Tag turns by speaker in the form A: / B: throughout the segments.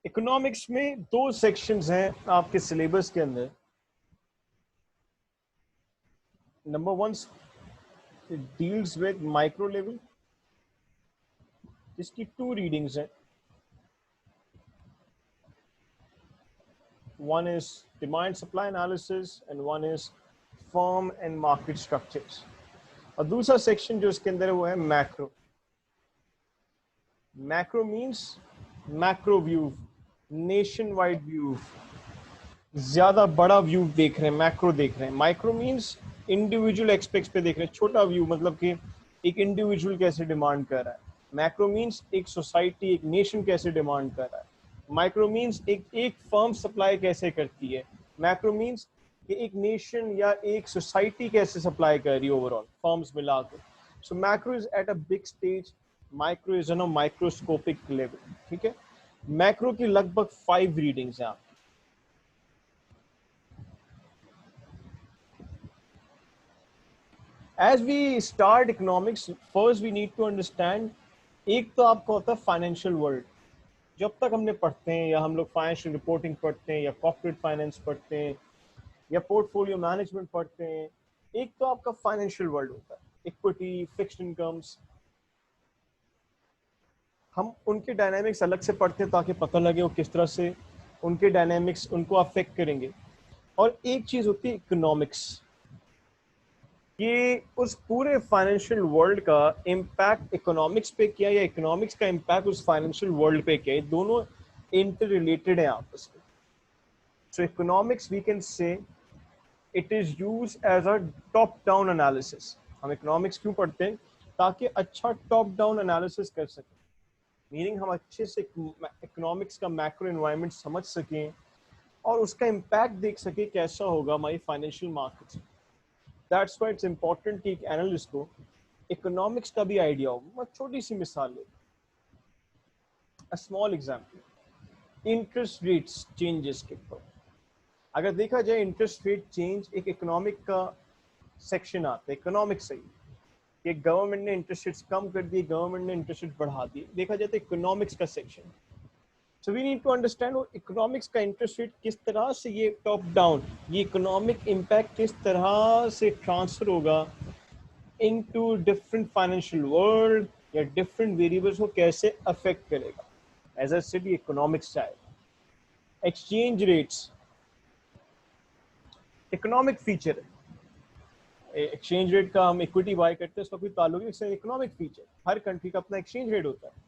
A: Economics में दो sections हैं आपके सिलेबस के अंदर। Number one deals with micro level, जिसकी 2 रीडिंग्स हैं। One is demand supply analysis and one is firm and market structures. और दूसरा सेक्शन जो इसके अंदर है वो है macro. Macro means macro view, nation wide view, ज्यादा बड़ा व्यू देख रहे हैं, मैक्रो देख रहे हैं। माइक्रो मीन्स इंडिविजुअल एस्पेक्ट्स पे देख रहे हैं, छोटा व्यू, मतलब कि एक इंडिविजुअल कैसे डिमांड कर रहा है। मैक्रो मीन्स एक सोसाइटी, एक नेशन कैसे डिमांड कर रहा है। माइक्रो मीन्स एक फर्म सप्लाई कैसे करती है। मैक्रो मीन्स कि एक नेशन या एक सोसाइटी कैसे सप्लाई कर रही है ओवरऑल, फर्म्स मिला के। So macro is at a big stage, micro is on a microscopic level. ठीक है, मैक्रो की लगभग 5 रीडिंग्स हैं। As we start economics, first we need to understand, एक तो आपका होता है फाइनेंशियल वर्ल्ड। जब तक हमने पढ़ते हैं या हम लोग फाइनेंशियल रिपोर्टिंग पढ़ते हैं या कॉर्पोरेट फाइनेंस पढ़ते हैं या पोर्टफोलियो मैनेजमेंट पढ़ते हैं, एक तो आपका फाइनेंशियल वर्ल्ड होता है, इक्विटी, फिक्स्ड इनकम्स। हम उनके डायनामिक्स अलग से पढ़ते हैं ताकि पता लगे वो किस तरह से उनके डायनामिक्स उनको अफेक्ट करेंगे। और एक चीज होती है इकोनॉमिक्स, ये उस पूरे फाइनेंशियल वर्ल्ड का इम्पैक्ट इकोनॉमिक्स पे किया या इकोनॉमिक्स का इम्पैक्ट उस फाइनेंशियल वर्ल्ड पे किया, दोनों इंटर रिलेटेड हैं आपस में। So economics we can say it is use as a top down analysis. हम इकोनॉमिक्स क्यों पढ़ते हैं? ताकि अच्छा टॉप डाउन एनालिसिस कर सकें, मीनिंग हम अच्छे से इकोनॉमिक्स का मैक्रो एनवायरनमेंट समझ सकें और उसका इम्पैक्ट देख सकें कैसा होगा हमारी financial markets. That's why it's important कि एक एनालिस्ट को इकोनॉमिक्स का भी आइडिया हो। मैं छोटी सी मिसाल ले, a small example, interest rates changes के ऊपर अगर देखा जाए, इंटरेस्ट रेट चेंज एक इकोनॉमिक का सेक्शन आता है, इकोनॉमिक्स सही कि गवर्नमेंट ने इंटरेस्ट रेट्स कम कर दिए, गवर्नमेंट ने इंटरेस्ट रेट बढ़ा दिए, देखा जाए तो इकोनॉमिक्स का section. So we need to understand वो इकोनॉमिक्स का इंटरेस्ट रेट किस तरह से ये टॉप डाउन, ये इकोनॉमिक इम्पैक्ट किस तरह से ट्रांसफर होगा into different financial world या different variables को कैसे affect करेगा। As I said, ये economics side, exchange rates economic feature है। exchange rate का हम equity buy करते हैं, उसका कोई ताल्लुक नहीं, इससे economic feature, हर country का अपना exchange rate होता है।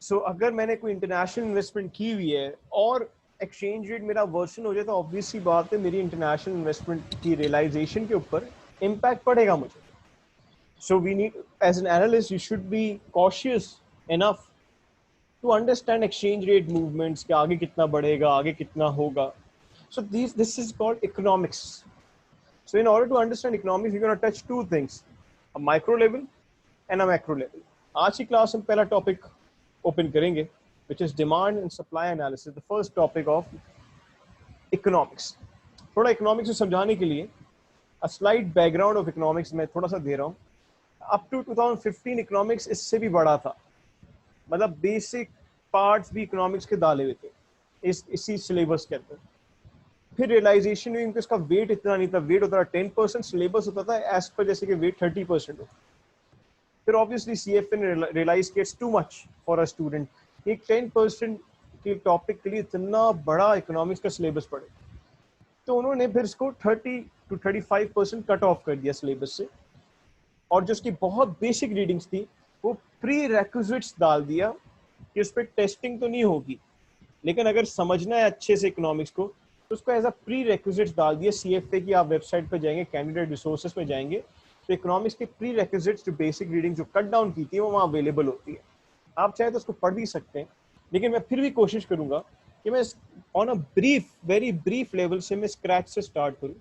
A: So अगर मैंने कोई international investment की हुई है और exchange rate मेरा वर्सन हो जाए तो obviously बात है मेरी international investment की realization के ऊपर impact पड़ेगा मुझे। So we need, as an analyst, you should be cautious enough to understand exchange rate movements, कि आगे कितना बढ़ेगा, आगे कितना होगा. So this is called economics. So in order to understand economics, we're going to touch two things, a micro level and a macro level. आज की class में पहला टॉपिक ओपन करेंगे, which is demand and supply analysis, the first topic of economics. थोड़ा economics को समझाने के लिए a slight background of economics मैं थोड़ा सा दे रहा हूँ. अप टू 2015 इकोनॉमिक्स इससे भी बड़ा था, मतलब बेसिक पार्ट्स भी इकोनॉमिक्स के डाले हुए थे इसी सिलेबस के अंदर। फिर रियलाइजेशन हुई कि उसका वेट इतना नहीं था, वेट होता था 10%, सिलेबस होता था एज पर जैसे कि वेट 30% होता। फिर ऑब्वियसली सीएफए ने रियलाइज किया it's too much for a student, एक 10% के टॉपिक के लिए इतना बड़ा इकोनॉमिक्स का सिलेबस पढ़े, तो उन्होंने फिर इसको 30 to 35% कट ऑफ कर दिया सिलेबस से, और जो उसकी बहुत बेसिक रीडिंग्स थी वो प्री रेक्विजिट्स डाल दिया कि उस पर टेस्टिंग तो नहीं होगी, लेकिन अगर समझना है अच्छे से इकोनॉमिक्स को तो उसको एज अ प्री रेक्विजिट्स डाल दिया। सीएफए की आप वेबसाइट पर जाएंगे, कैंडिडेट रिसोर्सेज में जाएंगे तो इकोनॉमिक्स के प्री रेक्विजिट्स जो बेसिक रीडिंग जो कट डाउन की थी वो वहाँ अवेलेबल होती है, आप चाहे तो उसको पढ़ भी सकते हैं। लेकिन मैं फिर भी कोशिश करूंगा कि मैं on a brief, very brief level से मैं स्क्रैच से स्टार्ट करूँ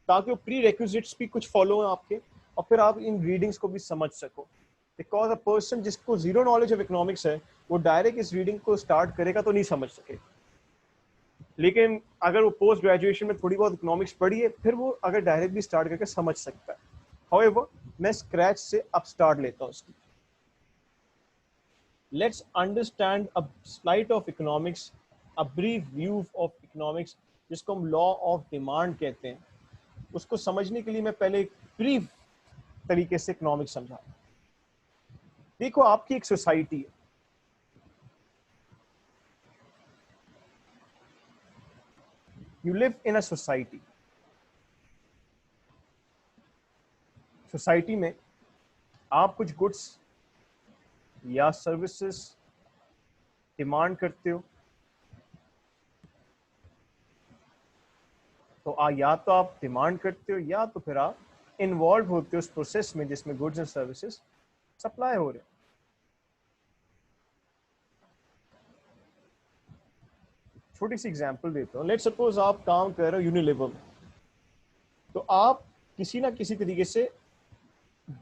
A: ताकि वो प्री रेक्विजिट्स भी कुछ फॉलो हो आपके, और फिर आप इन रीडिंग्स को भी समझ सको। बिकॉज अ पर्सन जिसको जीरो नॉलेज ऑफ इकोनॉमिक्स है वो डायरेक्ट इस रीडिंग को स्टार्ट करेगा तो नहीं समझ सके, लेकिन अगर वो पोस्ट ग्रेजुएशन में थोड़ी बहुत इकोनॉमिक्स पढ़ी है फिर वो अगर डायरेक्ट भी स्टार्ट करके समझ सकता है। हाउएवर मैं स्क्रैच से अब स्टार्ट लेता हूँ उसकी। Let's understand a slight of economics, a brief view of economics, जिसको हम लॉ ऑफ डिमांड कहते हैं. उसको समझने के लिए मैं पहले एक ब्रीफ तरीके से इकोनॉमिक्स समझा. देखो, आपकी एक सोसाइटी है, you live in a society. Society में आप कुछ गुड्स या सर्विसेज डिमांड करते हो, तो या तो आप डिमांड करते हो या तो फिर आप इन्वॉल्व होते हो उस प्रोसेस में जिसमें गुड्स एंड सर्विसेज सप्लाई हो रहे हैं. छोटी सी एग्जांपल देता हूँ. लेट्स सपोज आप काम कर रहे हो यूनिलीवर में, तो आप किसी ना किसी तरीके से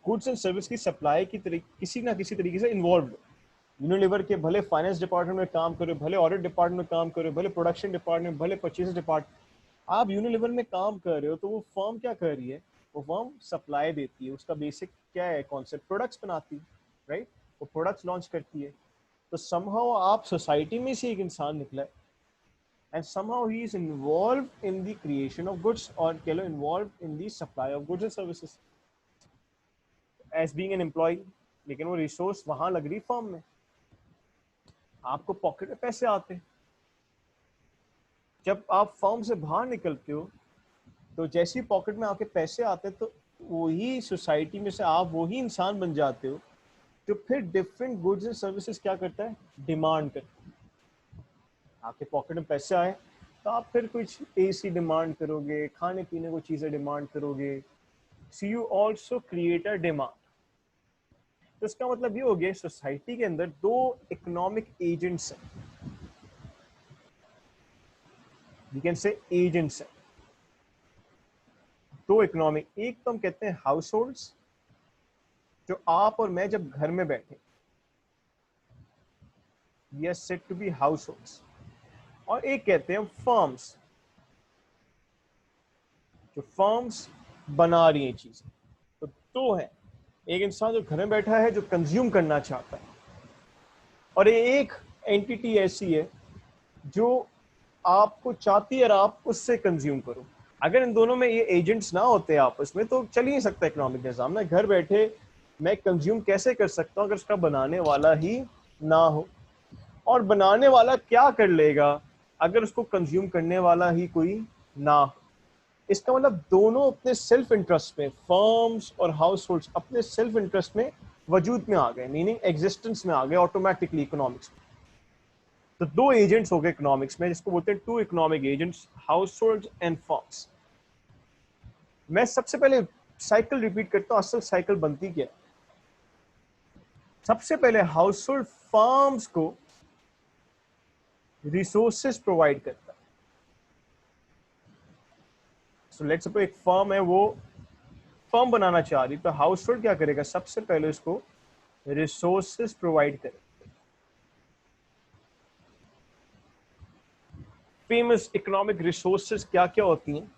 A: गुड्स एंड सर्विस की सप्लाई की किसी ना किसी तरीके से इन्वॉल्व हो. यूनिलीवर के भले फाइनेंस डिपार्टमेंट में काम करो, भले ऑडिट डिपार्टमेंट में काम करो, भले प्रोडक्शन डिपार्टमेंट, भले परचेज डिपार्टमेंट, आप यूनिलीवर में काम कर रहे हो, तो वो फर्म क्या कर रही है, वो फर्म सप्लाई देती है. उसका बेसिक क्या है कॉन्सेप्ट, प्रोडक्ट्स बनाती है, राइट. वो प्रोडक्ट्स लॉन्च करती है. तो समहाउ आप सोसाइटी में से एक इंसान निकला है, and somehow he is involved in the creation of goods, or involved in the supply of goods and services as being an employee. लेकिन वो रिसोर्स वहां लग रही फर्म में. आपको पॉकेट में पैसे आते हैं. जब आप फर्म से बाहर निकलते हो, तो जैसे ही पॉकेट में आपके पैसे आते हैं, तो वही सोसाइटी में से आप वही इंसान बन जाते हो जो फिर डिफरेंट गुड्स एंड सर्विसेज क्या करता है, डिमांड करता है. आपके पॉकेट में पैसे आए तो आप फिर कुछ एसी डिमांड करोगे, खाने पीने को चीजें डिमांड करोगे. So you also create a demand. तो इसका मतलब ये हो गया, सोसाइटी के अंदर दो इकोनॉमिक एजेंट्स हैं. वी कैन से एजेंट्स हैं, दो इकोनॉमिक. एक तो हम कहते हैं हाउस होल्ड्स, जो आप और मैं जब घर में बैठे, we are said to be households. और एक कहते हैं फर्म्स, जो फर्म्स बना रही हैं चीजें. तो दो है, एक इंसान जो घर में बैठा है जो कंज्यूम करना चाहता है, और एक एंटिटी ऐसी है जो आपको चाहती है और आप उससे कंज्यूम करो. अगर इन दोनों में ये एजेंट्स ना होते आपस में, तो चल ही नहीं सकता इकोनॉमिक निजाम. मैं घर बैठे मैं कंज्यूम कैसे कर सकता हूँ अगर उसका बनाने वाला ही ना हो. और बनाने वाला क्या कर लेगा अगर उसको कंज्यूम करने वाला ही कोई ना हो. इसका मतलब दोनों अपने सेल्फ इंटरेस्ट में, फर्म्स और हाउस होल्ड्स अपने सेल्फ इंटरेस्ट में वजूद में आ गए, मीनिंग एग्जिस्टेंस में आ गए ऑटोमेटिकली इकोनॉमिक्स में. तो दो एजेंट्स हो गए इकोनॉमिक्स में, जिसको बोलते हैं two economic agents, households and firms. मैं सबसे पहले साइकिल रिपीट करता हूँ, असल साइकिल बनती क्या है. सबसे पहले हाउस होल्ड फर्म्स को रिसोर्सेज प्रोवाइड करता है. सो लेट्स सपोज एक फर्म है, वो फर्म बनाना चाह रही, तो हाउस होल्ड क्या करेगा, सबसे पहले उसको रिसोर्सेज प्रोवाइड करेगा. फेमस इकोनॉमिक रिसोर्सेज क्या क्या होती हैं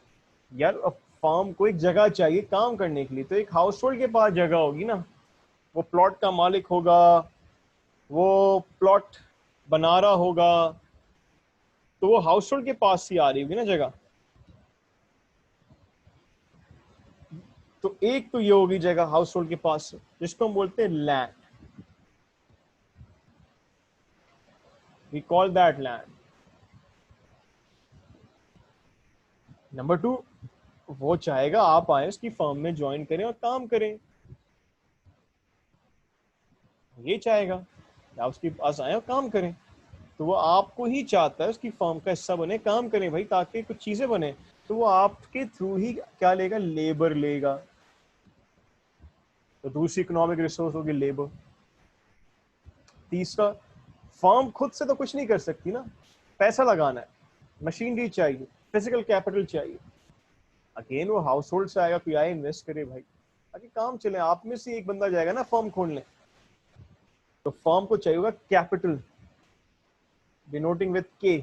A: यार. अब फर्म को एक जगह चाहिए काम करने के लिए, तो एक हाउस होल्ड के पास जगह होगी ना. वो प्लॉट का मालिक होगा, वो प्लॉट बना रहा होगा, तो वो हाउस होल्ड के पास ही आ रही होगी ना जगह. तो एक तो ये होगी जगह हाउस होल्ड के पास, जिसको हम बोलते हैं land. We call that land. Number two, वो चाहेगा आप आए उसकी फर्म में ज्वाइन करें और काम करें. ये चाहेगा कि आप उसके पास आए और काम करें, तो वो आपको ही चाहता है उसकी फर्म का हिस्सा बने, काम करें भाई, ताकि कुछ चीजें बने. तो वो आपके थ्रू ही क्या लेगा, लेबर लेगा. तो दूसरी इकोनॉमिक रिसोर्स होगी लेबर. तीसरा, फर्म खुद से तो कुछ नहीं कर सकती ना, पैसा लगाना है, मशीनरी चाहिए, फिजिकल कैपिटल चाहिए. अगेन वो हाउस होल्ड से आएगा, कोई आए इन्वेस्ट करे भाई ताकि काम चले. आप में से एक बंदा जाएगा ना फर्म खोलने, तो फर्म को चाहिए होगा कैपिटल, डिनोटिंग विद के.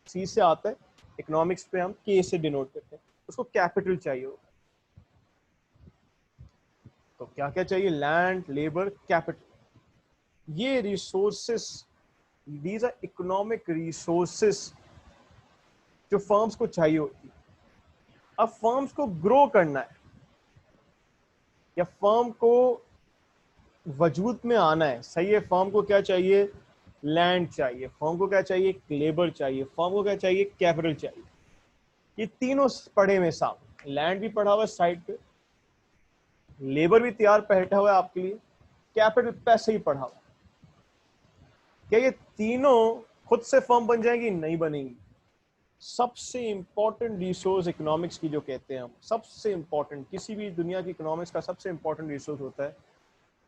A: सी से आता है, इकोनॉमिक्स पे हम के से डिनोट करते हैं. उसको कैपिटल चाहिए होगा. तो क्या क्या चाहिए, लैंड, लेबर, कैपिटल. ये resources, these are economic resources जो फर्म्स को चाहिए होती है। अब फर्म्स को ग्रो करना है या फर्म को वजूद में आना है, सही है। फर्म को क्या चाहिए? लैंड चाहिए। फर्म को क्या चाहिए? लेबर चाहिए। फर्म को क्या चाहिए? कैपिटल चाहिए। ये तीनों पड़े हुए सामने, लैंड भी पड़ा हुआ है साइड पे, लेबर भी तैयार बैठा हुआ है आपके लिए, कैपिटल पैसे ही पड़ा हुआ है। क्या ये तीनों खुद से फर्म बन जाएंगी? नहीं बनेंगी। सबसे इंपॉर्टेंट रिसोर्स इकोनॉमिक्स की जो कहते हैं हम, सबसे इंपॉर्टेंट, किसी भी दुनिया की इकोनॉमिक्स का सबसे इंपॉर्टेंट रिसोर्स होता है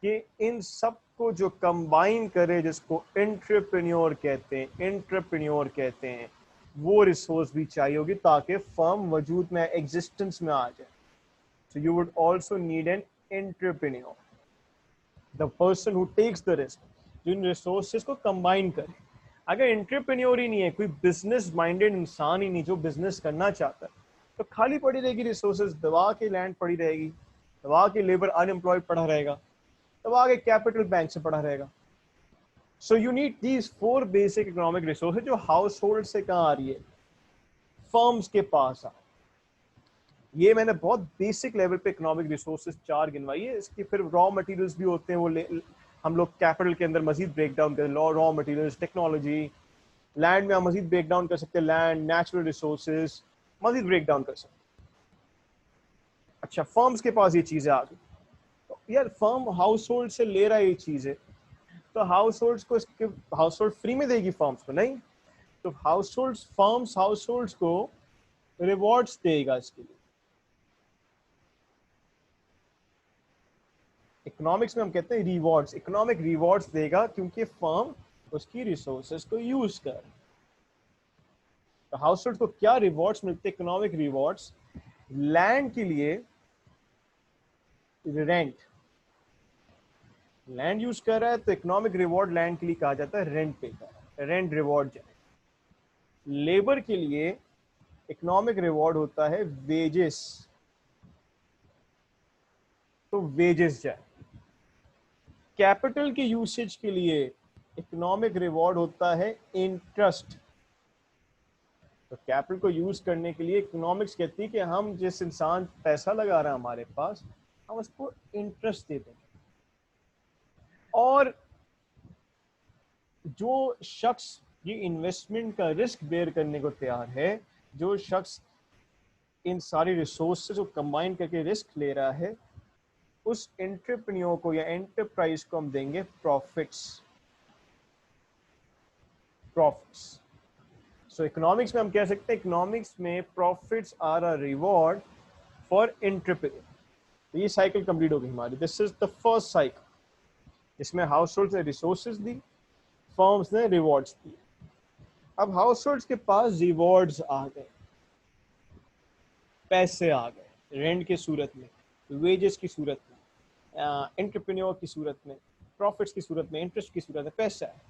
A: कि इन सब को जो कंबाइन करे, जिसको एंटरप्रेन्योर कहते हैं, एंटरप्रेन्योर कहते हैं, वो रिसोर्स भी चाहिए होगी ताकि फर्म वजूद में, एग्जिस्टेंस में आ जाए। So you would also need an entrepreneur, the person who takes the risk, जो इन रिसोर्सेज को कंबाइन करे। अगर एंटरप्रेन्योर ही नहीं है, कोई बिजनेस माइंडेड इंसान ही नहीं जो बिजनेस करना चाहता है, तो खाली पड़ी रहेगी रिसोर्सेज, दबा के लैंड पड़ी रहेगी, दबा के लेबर अनएम्प्लॉयड पड़ा रहेगा, दबा के कैपिटल बैंक से पड़ा रहेगा। So you need these 4 basic economic resources जो हाउस होल्ड से कहाँ आ रही है? फर्म्स के पास आ। ये मैंने बहुत बेसिक लेवल पे इकोनॉमिक रिसोर्सेज 4 गिनवाई है। इसकी फिर रॉ मटेरियल्स भी होते हैं, वो हम लोग कैपिटल के अंदर मजीद ब्रेक डाउन करें, रॉ मटेरियल्स, टेक्नोलॉजी, लैंड में हम मजीद ब्रेक डाउन कर सकते हैं, लैंड, नेचुरल रिसोर्सेज मजीद ब्रेक डाउन कर सकते हैं। अच्छा, फर्म्स के पास ये चीजें आ गई, तो यार फर्म हाउस होल्ड से ले रहा है ये चीजें, तो हाउस होल्ड को, इसके हाउस होल्ड फ्री में देगी फर्म्स को? नहीं। तो house hold, firms house hold को रिवॉर्ड्स देगा इसके लिए। इकोनॉमिक्स में हम कहते हैं रिवॉर्ड्स, इकोनॉमिक रिवॉर्ड्स देगा क्योंकि फर्म उसकी रिसोर्सेज को यूज कर। तो हाउस होल्ड को क्या रिवॉर्ड्स मिलते हैं? Economic rewards. लैंड के लिए रेंट, लैंड यूज कर रहा है तो इकोनॉमिक रिवॉर्ड लैंड के लिए कहा जाता है रेंट पे कर रहा है, रेंट रिवॉर्ड जाए। लेबर के लिए इकोनॉमिक रिवॉर्ड होता है वेजेस, तो वेजेस जाए। कैपिटल के यूसेज के लिए इकोनॉमिक रिवॉर्ड होता है इंटरेस्ट। तो कैपिटल को यूज करने के लिए इकोनॉमिक्स कहती है कि हम जिस इंसान पैसा लगा रहा है हमारे पास, हम उसको इंटरेस्ट देते हैं। और जो शख्स ये इन्वेस्टमेंट का रिस्क बेयर करने को तैयार है, जो शख्स इन सारी रिसोर्सेज को कंबाइन करके रिस्क ले रहा है, उस एंटरप्रेन्योर को या एंटरप्राइज को हम देंगे प्रॉफिट्स। प्रॉफिट्स। सो इकोनॉमिक्स में हम कह सकते हैं, इकोनॉमिक्स में profits are a reward for entrepreneur. तो ये साइकिल कंप्लीट हो गई हमारी। This is the first cycle, इसमें हाउस होल्ड ने रिसोर्सेज दी, फर्म्स ने रिवॉर्ड्स दिए। अब हाउस होल्ड के पास रिवॉर्ड्स आ गए, पैसे आ गए, रेंट की सूरत में, वेजेस की सूरत में, एंटरप्रेन्योर की सूरत में, प्रॉफिट्स की सूरत में, इंटरेस्ट की सूरत में पैसा है।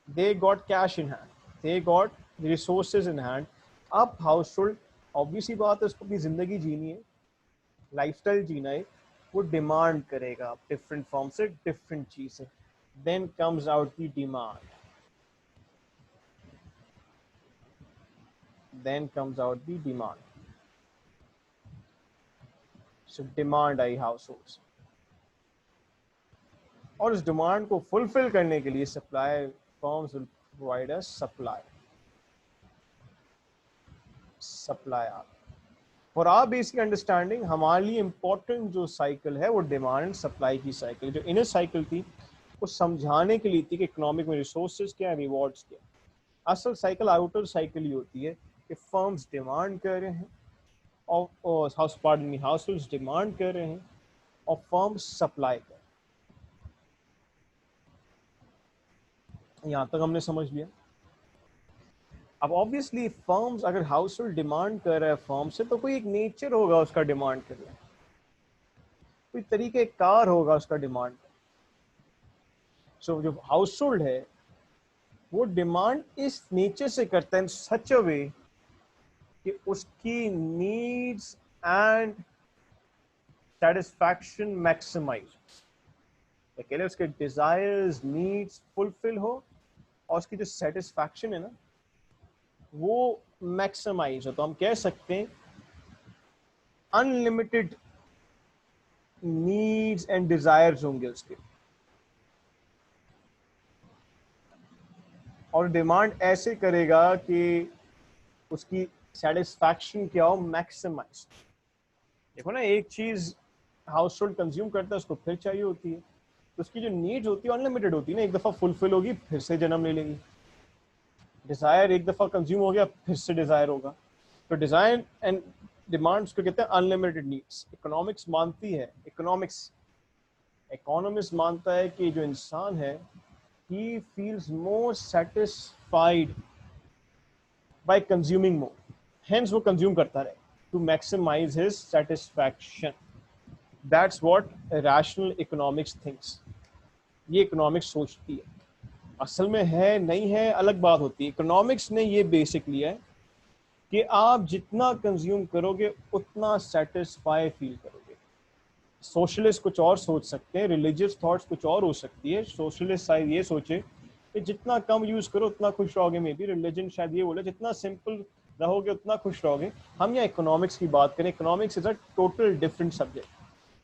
A: They got cash in hand, they got resources in hand. अब हाउस होल्ड, ऑब्वियसली बात है, उसको अपनी जिंदगी जीनी है, लाइफस्टाइल जीना है, वो डिमांड करेगा डिफरेंट फॉर्म से डिफरेंट चीजें। Then comes out the demand, then comes out the demand. So demand I household, और इस डिमांड को फुलफिल करने के लिए supply, firms will provide a supply. Supply for our basic understanding, हमारे लिए इंपॉर्टेंट जो साइकिल है वो डिमांड एंड सप्लाई की साइकिल। जो इनर साइकिल थी वो समझाने के लिए थी कि इकोनॉमिक में रिसोर्सेज क्या है, रिवॉर्ड्स क्या है। असल साइकिल आउटर साइकिल ही होती है कि फर्म्स डिमांड कर रहे हैं और हाउस होल्ड्स डिमांड कर रहे हैं और फर्म्स सप्लाई कर रहे हैं। यहाँ तक हमने समझ लिया। अब ऑब्वियसली फर्म्स, अगर हाउस होल्ड डिमांड कर रहा है फर्म से, तो कोई एक नेचर होगा उसका डिमांड करने, कोई तरीके कार होगा उसका डिमांड। सो जो हाउस होल्ड है वो डिमांड इस नेचर से करता है, सच अ वे कि उसकी नीड्स एंड सेटिस्फैक्शन मैक्सिमाइज। अकेले उसके डिजायर्स नीड्स फुलफिल हो और उसकी जो सेटिस्फैक्शन है ना वो मैक्सिमाइज हो, तो हम कह सकते हैं अनलिमिटेड नीड्स एंड डिजायर्स होंगे उसके, और डिमांड ऐसे करेगा कि उसकी सेटिस्फैक्शन क्या हो, मैक्सिमाइज। देखो ना, एक चीज हाउस होल्ड कंज्यूम करता है उसको फिर चाहिए होती है, तो उसकी जो नीड्स होती है अनलिमिटेड होती है ना, एक दफा फुलफिल होगी फिर से जन्म ले लेगी। डिजायर एक दफा कंज्यूम हो गया फिर से डिजायर होगा। तो डिजायर एंड डिमांड्स को कहते हैं अनलिमिटेड नीड्स। इकोनॉमिक्स मानती है, इकोनॉमिस्ट मानता है कि जो इंसान है he feels more satisfied by consuming more, hence वो कंज्यूम करता रहे to maximize his satisfaction. That's what rational economics thinks. ये इकोनॉमिक्स सोचती है। असल में है नहीं है अलग बात होती है। इकोनॉमिक्स ने ये बेसिक लिया है कि आप जितना कंज्यूम करोगे उतना सेटिस्फाई फील करोगे। सोशलिस्ट कुछ और सोच सकते हैं, रिलीजियस थॉट्स कुछ और हो सकती है। सोशलिस्ट शायद ये सोचे कि जितना कम यूज करो उतना खुश रहोगे, मे बी रिलीजन शायद ये बोले जितना सिंपल रहोगे उतना खुश रहोगे। हम यहाँ इकोनॉमिक्स की बात करें, economics is a total different subject.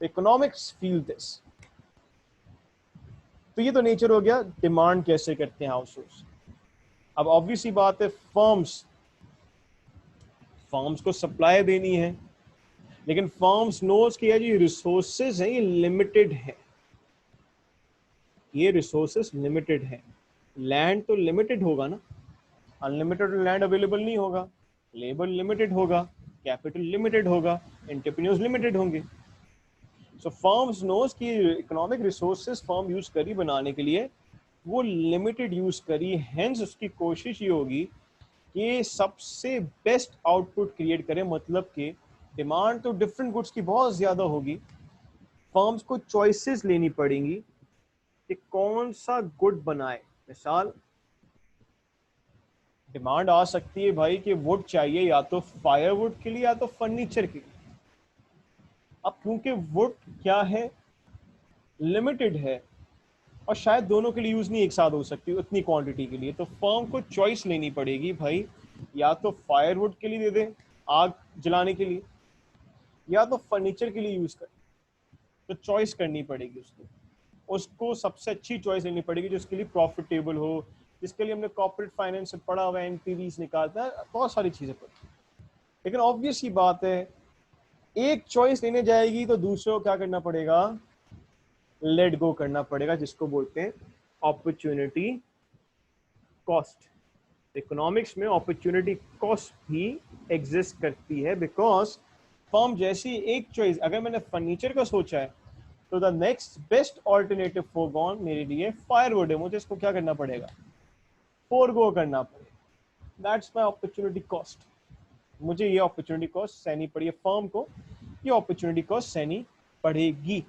A: Economics feel this. तो ये तो नेचर हो गया डिमांड कैसे करते हैं हाउस होल्ड्स। अब ऑब्वियस ही बात है, फर्म्स को सप्लाई देनी है, लेकिन फर्म्स नोज कि ये रिसोर्सेज हैं ये लिमिटेड है, ये रिसोर्सेज लिमिटेड है। लैंड तो लिमिटेड होगा ना, अनलिमिटेड लैंड अवेलेबल नहीं होगा। लेबर लिमिटेड होगा, कैपिटल लिमिटेड होगा, एंटरप्रेन्योर्स लिमिटेड होंगे। सो फर्म्स नोज कि इकोनॉमिक रिसोर्सेज फर्म यूज करी बनाने के लिए वो लिमिटेड यूज करी, हेंस उसकी कोशिश ये होगी कि सबसे बेस्ट आउटपुट क्रिएट करें। मतलब कि डिमांड तो डिफरेंट गुड्स की बहुत ज्यादा होगी, फर्म्स को चॉइसेस लेनी पड़ेंगी कि कौन सा गुड बनाए। मिसाल, डिमांड आ सकती है भाई कि वुड चाहिए या तो फायरवुड के लिए या तो फर्नीचर के लिए। अब क्योंकि वुड क्या है, लिमिटेड है, और शायद दोनों के लिए यूज नहीं एक साथ हो सकती उतनी क्वांटिटी के लिए, तो फर्म को चॉइस लेनी पड़ेगी भाई, या तो फायरवुड के लिए दे दे आग जलाने के लिए, या तो फर्नीचर के लिए यूज कर। तो चॉइस करनी पड़ेगी उसको, उसको सबसे अच्छी चॉइस लेनी पड़ेगी जो उसके लिए प्रॉफिटेबल हो, जिसके लिए हमने कॉर्पोरेट फाइनेंस से पढ़ा हुआ है, एनपीवीज निकालता है, बहुत सारी चीजें पढ़ी। लेकिन ऑब्वियस ही बात है, एक चॉइस लेने जाएगी तो दूसरे को क्या करना पड़ेगा, लेट गो करना पड़ेगा, जिसको बोलते हैं अपॉर्चुनिटी कॉस्ट। इकोनॉमिक्स में अपॉर्चुनिटी कॉस्ट भी एग्जिस्ट करती है, बिकॉज फर्म जैसी एक चॉइस, अगर मैंने फर्नीचर का सोचा है तो the next best alternative foregone मेरे लिए फायरवुड है, मुझे इसको क्या करना पड़ेगा, फोरगो करना पड़ेगा। That's my opportunity cost. मुझे ये अपॉर्चुनिटी कॉस्ट सहनी पड़ी है, फर्म को ये अपॉर्चुनिटी कॉस्ट सहनी पड़ेगी।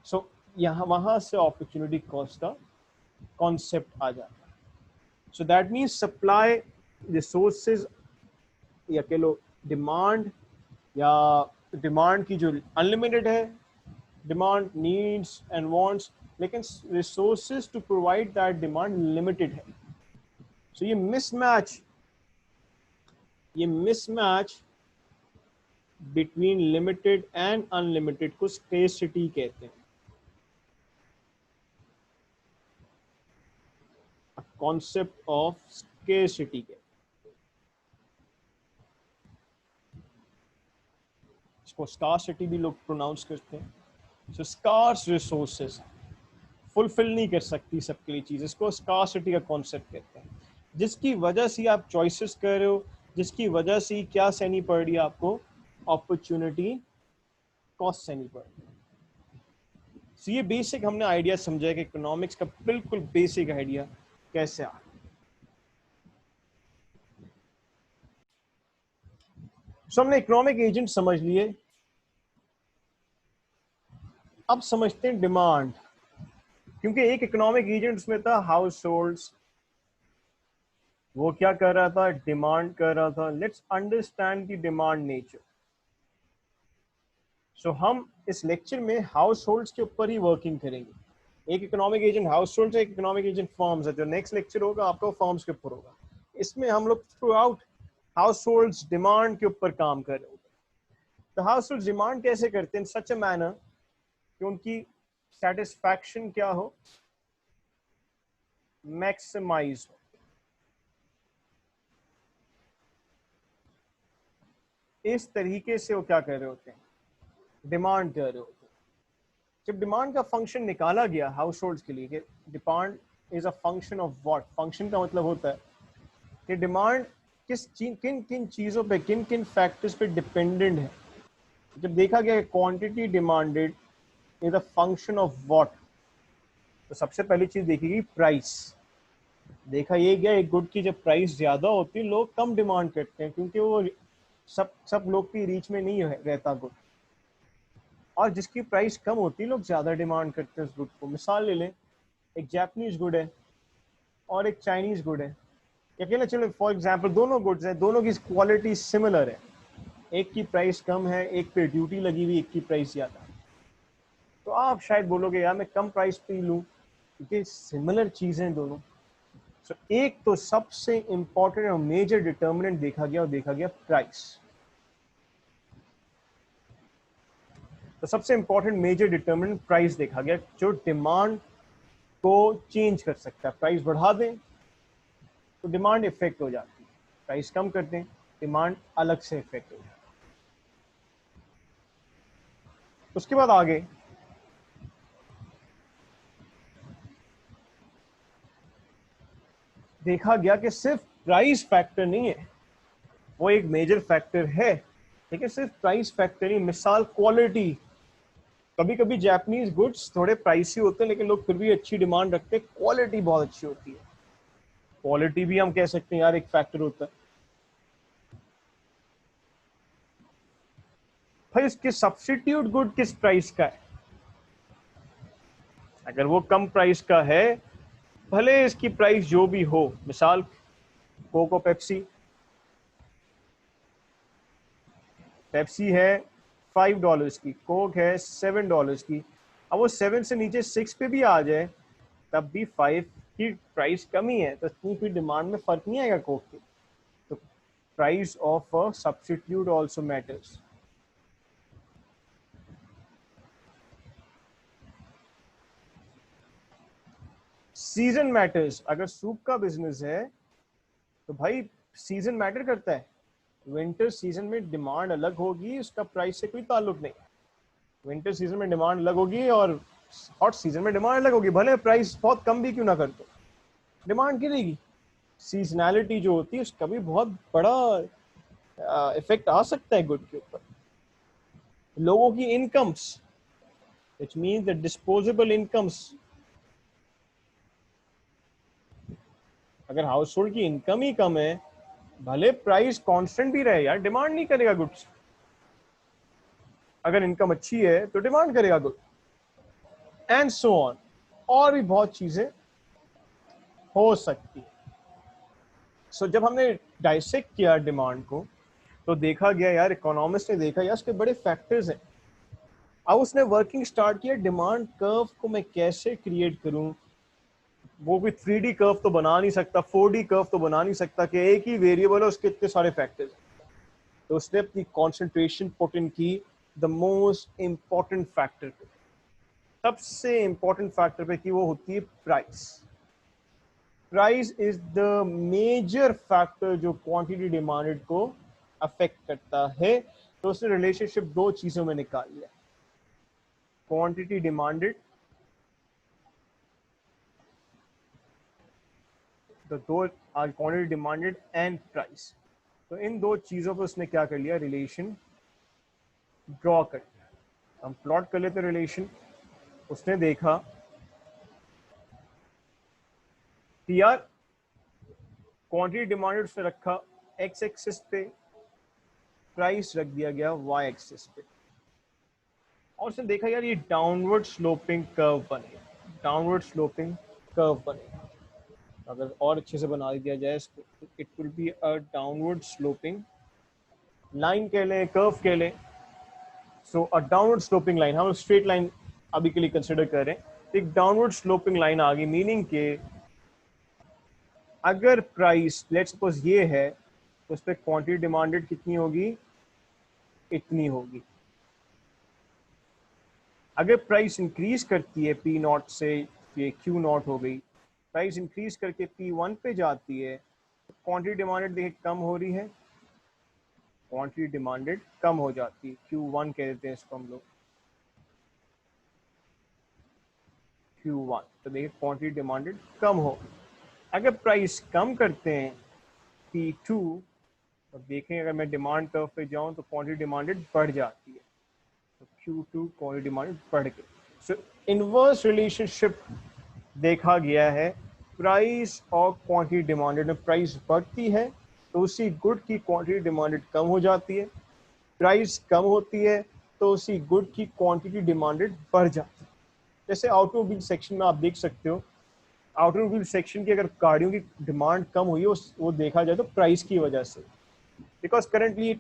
A: सो यहाँ वहां से अपॉर्चुनिटी कॉस्ट का कॉन्सेप्ट आ जाता है। So that means supply resources, या कह लो डिमांड, या डिमांड की जो अनलिमिटेड है, डिमांड नीड्स एंड वांट्स, लेकिन resources to provide that demand limited है। सो ये mismatch between limited and unlimited को स्केर्सिटी कहते हैं। कॉन्सेप्ट ऑफ स्केर्सिटी के, इसको स्कार्सिटी भी लोग प्रोनाउंस करते हैं। सो स्कार्स रिसोर्सेज फुलफिल नहीं कर सकती सबके लिए चीज, इसको स्कार्सिटी का कॉन्सेप्ट कहते हैं। जिसकी वजह से आप चॉइसेस कर रहे हो, जिसकी वजह से क्या सहनी पड़ रही है आपको, अपॉर्चुनिटी कॉस्ट सहनी पड़ रही है। सो ये बेसिक हमने आइडिया समझा कि इकोनॉमिक्स का बिल्कुल बेसिक आइडिया कैसे आ। सो हमने इकोनॉमिक एजेंट समझ लिए, अब समझते हैं डिमांड। क्योंकि एक इकोनॉमिक एजेंट उसमें था हाउस होल्ड्स, वो क्या कर रहा था, डिमांड कर रहा था। Let's understand the demand nature. So हम इस लेक्चर में हाउस होल्ड्स के ऊपर ही वर्किंग करेंगे। एक इकोनॉमिक एजेंट हाउस होल्ड है, एक इकोनॉमिक एजेंट फर्म्स है। जो नेक्स्ट लेक्चर होगा आपका फर्म्स के ऊपर होगा। इसमें हम लोग through out house holds demand के ऊपर काम कर रहे होंगे। तो हाउस होल्ड डिमांड कैसे करते हैं इन सच ए मैनर कि उनकी सेटिस्फैक्शन क्या हो, मैक्सिमाइज हो। इस तरीके से वो क्या कर रहे होते हैं, डिमांड कर रहे होते हैं। जब डिमांड का फंक्शन निकाला गया हाउस होल्ड के लिए कि demand is a function of what, function का मतलब होता है कि डिमांड किन किन चीजों पे, किन किन फैक्टर्स पे डिपेंडेंट है। जब देखा गया quantity demanded is a function of what, तो सबसे पहली चीज देखी गई प्राइस। देखा ये गया एक गुड की जब प्राइस ज्यादा होती है लोग कम डिमांड करते हैं, क्योंकि वो सब लोग की रीच में नहीं रहता गुड। और जिसकी प्राइस कम होती है लोग ज्यादा डिमांड करते हैं उस गुड को। मिसाल ले लें, एक जापानीज गुड है और एक चाइनीज गुड है। अकेला चलो फॉर एग्जांपल दोनों गुड्स हैं, दोनों की क्वालिटी सिमिलर है, एक की प्राइस कम है, एक पे ड्यूटी लगी हुई, एक की प्राइस ज्यादा। तो आप शायद बोलोगे यार मैं कम प्राइस पे लूं क्योंकि सिमिलर चीजें दोनों। सो एक तो सबसे इंपॉर्टेंट और मेजर डिटर्मिनेंट देखा गया, और देखा गया प्राइस। तो सबसे इंपॉर्टेंट मेजर डिटर्मिनेंट प्राइस देखा गया, जो डिमांड को चेंज कर सकता है। प्राइस बढ़ा दें तो डिमांड इफेक्ट हो जाती है, प्राइस कम कर दें डिमांड अलग से इफेक्ट हो जाती है। उसके बाद आगे देखा गया कि सिर्फ प्राइस फैक्टर नहीं है, वो एक मेजर फैक्टर है, लेकिन सिर्फ प्राइस फैक्टर ही। मिसाल क्वालिटी, कभी कभी जापानीज गुड्स थोड़े प्राइसी होते हैं लेकिन लोग फिर भी अच्छी डिमांड रखते हैं, क्वालिटी बहुत अच्छी होती है। क्वालिटी भी हम कह सकते हैं यार एक फैक्टर होता है। भाई इसके सब्स्टिट्यूट गुड किस प्राइस का है, अगर वो कम प्राइस का है भले इसकी प्राइस जो भी हो, मिसाल कोको पेप्सी, पेप्सी है $5 की, कोक है $7 की। अब वो 7 से नीचे 6 पे भी आ जाए तब भी 5 की प्राइस कमी है, तो इतनी फिर डिमांड में फर्क नहीं आएगा कोक की। तो price of a substitute also matters. Season matters, अगर सूप का बिजनेस है तो भाई सीजन मैटर करता है। विंटर सीजन में डिमांड अलग होगी, उसका प्राइस से कोई ताल्लुक नहीं। विंटर सीजन में डिमांड अलग होगी और हॉट सीजन में डिमांड अलग होगी, भले प्राइस बहुत कम भी क्यों ना कर दो, डिमांड गिरेगी। सीजनैलिटी जो होती है उसका भी बहुत बड़ा इफेक्ट आ सकता है गुड के ऊपर। लोगों की incomes, which means the disposable incomes, अगर हाउस होल्ड की इनकम ही कम है भले प्राइस कांस्टेंट भी रहे यार डिमांड नहीं करेगा गुड्स। अगर इनकम अच्छी है तो डिमांड करेगा गुड, एंड सो ऑन। और भी बहुत चीजें हो सकती है। सो जब हमने डाइसेक्ट किया डिमांड को तो देखा गया यार, इकोनॉमिस्ट ने देखा यार इसके बड़े फैक्टर्स हैं। अब उसने वर्किंग स्टार्ट किया डिमांड कर्व को मैं कैसे क्रिएट करूं। वो कोई 3D कर्व तो बना नहीं सकता, 4D कर्व तो बना नहीं सकता कि एक ही वेरिएबल है उसके इतने सारे फैक्टर्स। तो उसने अपनी कॉन्सेंट्रेशन पुट इन की द मोस्ट इंपॉर्टेंट फैक्टर पे, सबसे इंपॉर्टेंट फैक्टर पे, कि वो होती है price. Price is the major factor जो क्वांटिटी डिमांडेड को अफेक्ट करता है। तो उसने रिलेशनशिप दो चीजों में निकाल लिया, क्वांटिटी डिमांडेड, तो दो क्वांटिटी डिमांडेड एंड प्राइस। तो इन दो चीजों पर उसने क्या कर लिया, रिलेशन ड्रॉ कर लिया। हम प्लॉट कर लेते रिलेशन। उसने देखा कि यार क्वांटिटी डिमांडेड उसने रखा एक्स एक्सिस पे, प्राइस रख दिया गया वाई एक्सिस पे, और उसने देखा यार ये डाउनवर्ड स्लोपिंग कर्व बनेगा, डाउनवर्ड स्लोपिंग कर्व बनेगा। अगर और अच्छे से बना दिया जाए इसको, it will be a downward sloping line कह लें, कर्व कह लें। सो अ डाउनवर्ड स्लोपिंग लाइन, हम स्ट्रेट लाइन अभी के लिए कंसिडर कर रहे हैं, एक डाउनवर्ड स्लोपिंग लाइन आ गई, मीनिंग के अगर प्राइस लेट्स सपोज ये है तो उस पर क्वांटिटी डिमांडेड कितनी होगी, इतनी होगी। अगर प्राइस इंक्रीज करती है पी नॉट से, ये क्यू नॉट हो गई, प्राइस इंक्रीज करके पी वन पे जाती है तो क्वांटिटी डिमांडेड देखिए कम हो रही है, क्वांटिटी डिमांडेड कम हो जाती है, क्यू वन कह देते हैं इसको हम लोग, क्यू वन। तो देखिए क्वांटिटी डिमांडेड कम हो। अगर प्राइस कम करते हैं पी टू, तो देखें अगर मैं डिमांड कर्व पे जाऊं तो क्वांटिटी डिमांडेड बढ़ जाती है, तो Q2 क्वांटिटी डिमांडेड बढ़ गई। सो इनवर्स रिलेशनशिप देखा गया है, प्राइस और क्वांटिटी डिमांडेड में प्राइस बढ़ती है तो उसी गुड की क्वांटिटी डिमांडेड कम हो जाती है, प्राइस कम होती है तो उसी गुड की क्वांटिटी डिमांडेड बढ़ जाती है। जैसे ऑटोमोबाइल सेक्शन में आप देख सकते हो, ऑटोमोबाइल सेक्शन की अगर गाड़ियों की डिमांड कम हुई है वो देखा जाए तो प्राइस की वजह से, बिकॉज करंटली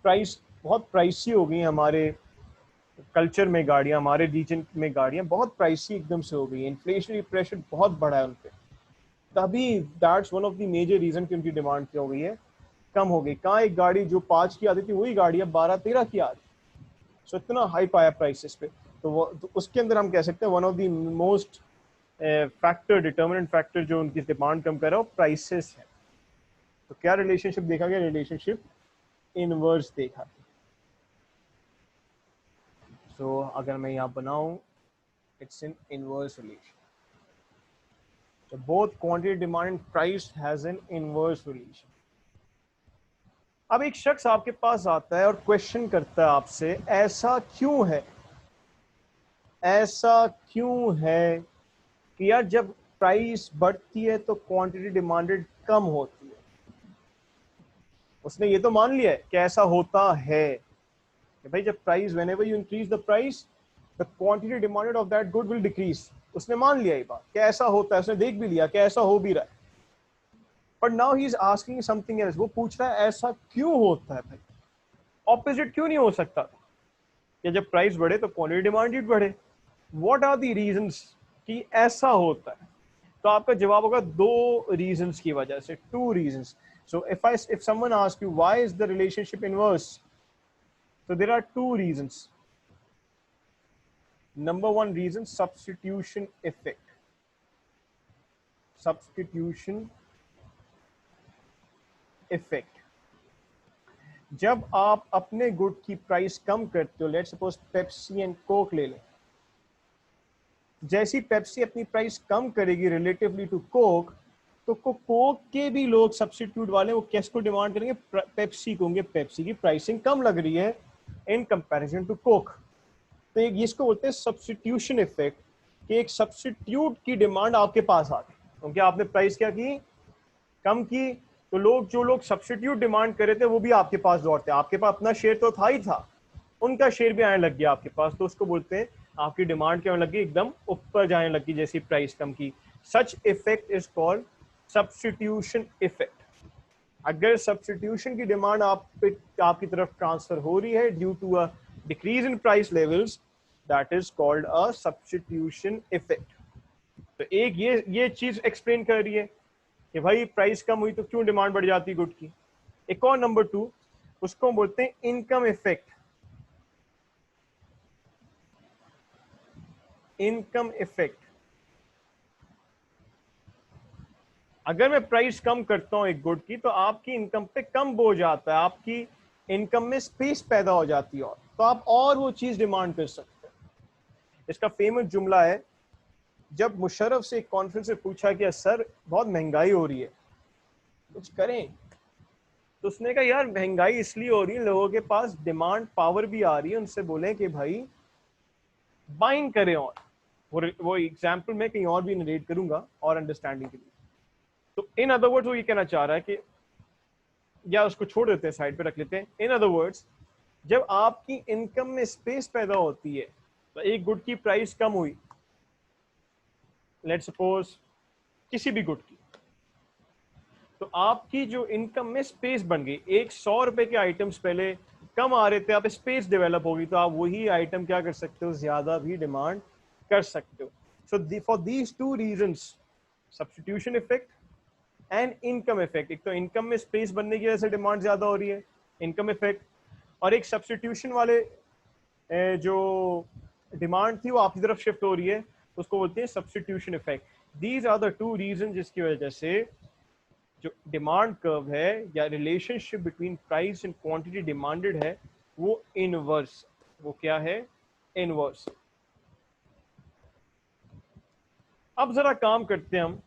A: प्राइस बहुत प्राइसी हो गई है, हमारे कल्चर में गाड़ियां, हमारे रीजन में गाड़ियां बहुत प्राइसी एकदम से हो गई है, इन्फ्लेशनरी प्रेशर बहुत बड़ा है उन पे, तभी that's one of the major reason कि उनकी डिमांड क्या हो गई है, कम हो गई। कहाँ एक गाड़ी जो 5 की आती थी वही गाड़ी अब 12-13 की आ रही, सो इतना हाई पाया प्राइसेस पे। तो उसके अंदर हम कह सकते हैं one of the most factor, determinant factor जो उनकी डिमांड कम कर रहा है वो प्राइसेस है। तो क्या रिलेशनशिप देखा गया, रिलेशनशिप इनवर्स देखा। सो अगर मैं यहाँ बनाऊं, it's in inverse relation, so both quantity demand and price has an inverse relation। अब एक शख्स आपके पास आता है और क्वेश्चन करता है आपसे, ऐसा क्यों है, ऐसा क्यों है कि यार जब प्राइस बढ़ती है तो क्वांटिटी डिमांडेड कम होती है। उसने ये तो मान लिया है कि ऐसा होता है कि भाई जब price, whenever you increase the price the quantity demanded of that good will decrease. उसने मान लिया ये बात कि ऐसा होता है, उसने देख भी लिया कि ऐसा हो भी रहा है, but now he is asking something else. वो पूछ रहा है ऐसा क्यों होता है भाई, ऑपोजिट क्यों नहीं हो सकता कि जब प्राइस बढ़े तो क्वांटिटी डिमांड बढ़े, व्हाट आर द रीजंस कि ऐसा होता है। तो आपका जवाब होगा दो रीजंस की वजह से, two reasons. So if someone ask you why is the relationship inverse, so there are two reasons. Number one reason, substitution effect, substitution effect। जब आप अपने गुड की प्राइस कम करते हो, let's suppose Pepsi and Coke ले लें, जैसी Pepsi अपनी प्राइस कम करेगी रिलेटिवली टू कोक, तो कोक के भी लोग सब्स्टिट्यूट वाले वो किसको डिमांड करेंगे, पेप्सी को, होंगे पेप्सी की प्राइसिंग कम लग रही है इन कंपैरिजन टू कोक। तो एक इसको बोलते हैं सब्स्टिट्यूशन इफेक्ट, कि एक सब्स्टिट्यूट की डिमांड आपके पास आ गई क्योंकि आपने प्राइस क्या की, कम की, तो लोग, जो लोग सब्स्टिट्यूट डिमांड कर रहे थे वो भी आपके पास दौड़ते, आपके पास अपना शेयर तो था ही था, उनका शेयर भी आने लग गया आपके पास, तो उसको बोलते हैं आपकी डिमांड क्या होने लगी, एकदम ऊपर जाने लगी जैसी प्राइस कम की। Such effect is called substitution effect. अगर सब्स्टिट्यूशन की डिमांड आपकी तरफ ट्रांसफर हो रही है due to a decrease in price levels, that is called a substitution effect. तो एक ये चीज एक्सप्लेन कर रही है कि भाई प्राइस कम हुई तो क्यों डिमांड बढ़ जाती है गुड की। एक और नंबर टू, उसको बोलते हैं इनकम इफेक्ट। इनकम इफेक्ट, अगर मैं प्राइस कम करता हूं एक गुड की तो आपकी इनकम पे कम बोझ आता है, आपकी इनकम में स्पेस पैदा हो जाती है, और तो आप और वो चीज डिमांड कर सकते हैं। इसका फेमस जुमला है, जब मुशर्रफ से एक कॉन्फ्रेंस में पूछा कि सर बहुत महंगाई हो रही है, कुछ करें, तो उसने कहा यार महंगाई इसलिए हो रही है, लोगों के पास डिमांड पावर भी आ रही है, उनसे बोले कि भाई बाइंग करें। और वो एग्जाम्पल मैं कहीं और भी नरेट करूंगा और अंडरस्टैंडिंग के लिए। तो इन अदर वर्ड्स वो ये कहना चाह रहा है कि, या उसको छोड़ देते हैं, साइड पे रख लेते हैं। इन अदर वर्ड्स, जब आपकी इनकम में स्पेस पैदा होती है, तो एक गुड की प्राइस कम हुई, लेट्स सपोज किसी भी गुड की, तो आपकी जो इनकम में स्पेस बन गई, एक 100 रुपए के आइटम्स पहले कम आ रहे थे, अब स्पेस डेवलप होगी तो आप वही आइटम क्या कर सकते हो, ज्यादा भी डिमांड कर सकते हो. So for these two reasons, substitution effect and income effect, एक तो इनकम में स्पेस बनने की वजह से डिमांड ज्यादा हो रही है, इनकम इफेक्ट, और एक सब्स्टिट्यूशन वाले जो डिमांड थी वो आपकी तरफ शिफ्ट हो रही है, उसको बोलते हैं substitution effect. These are the two reason जिसकी वजह से जो डिमांड कर्व है या relationship between price and quantity demanded है वो इनवर्स, वो क्या है, इनवर्स. अब जरा काम करते हैं हम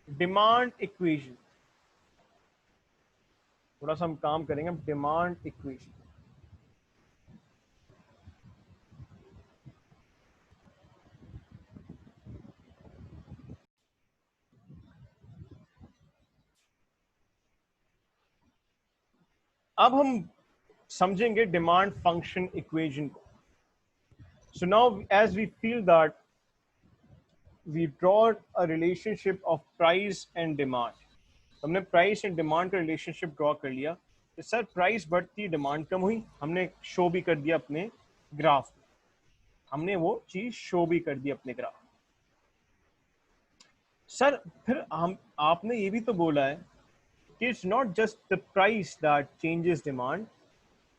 A: डिमांड इक्वेशन, थोड़ा सा हम काम करेंगे डिमांड इक्वेशन. अब हम समझेंगे डिमांड फंक्शन इक्वेशन को. So now as we feel that we draw a relationship of price and demand, हमने प्राइस एंड डिमांड का रिलेशनशिप ड्रॉ कर लिया. तो सर प्राइस बढ़ती डिमांड कम हुई, हमने शो भी कर दिया अपने ग्राफ में, हमने वो चीज शो भी कर दी अपने ग्राफ. सर फिर हम आपने ये भी तो बोला है कि it's not just the price that changes demand,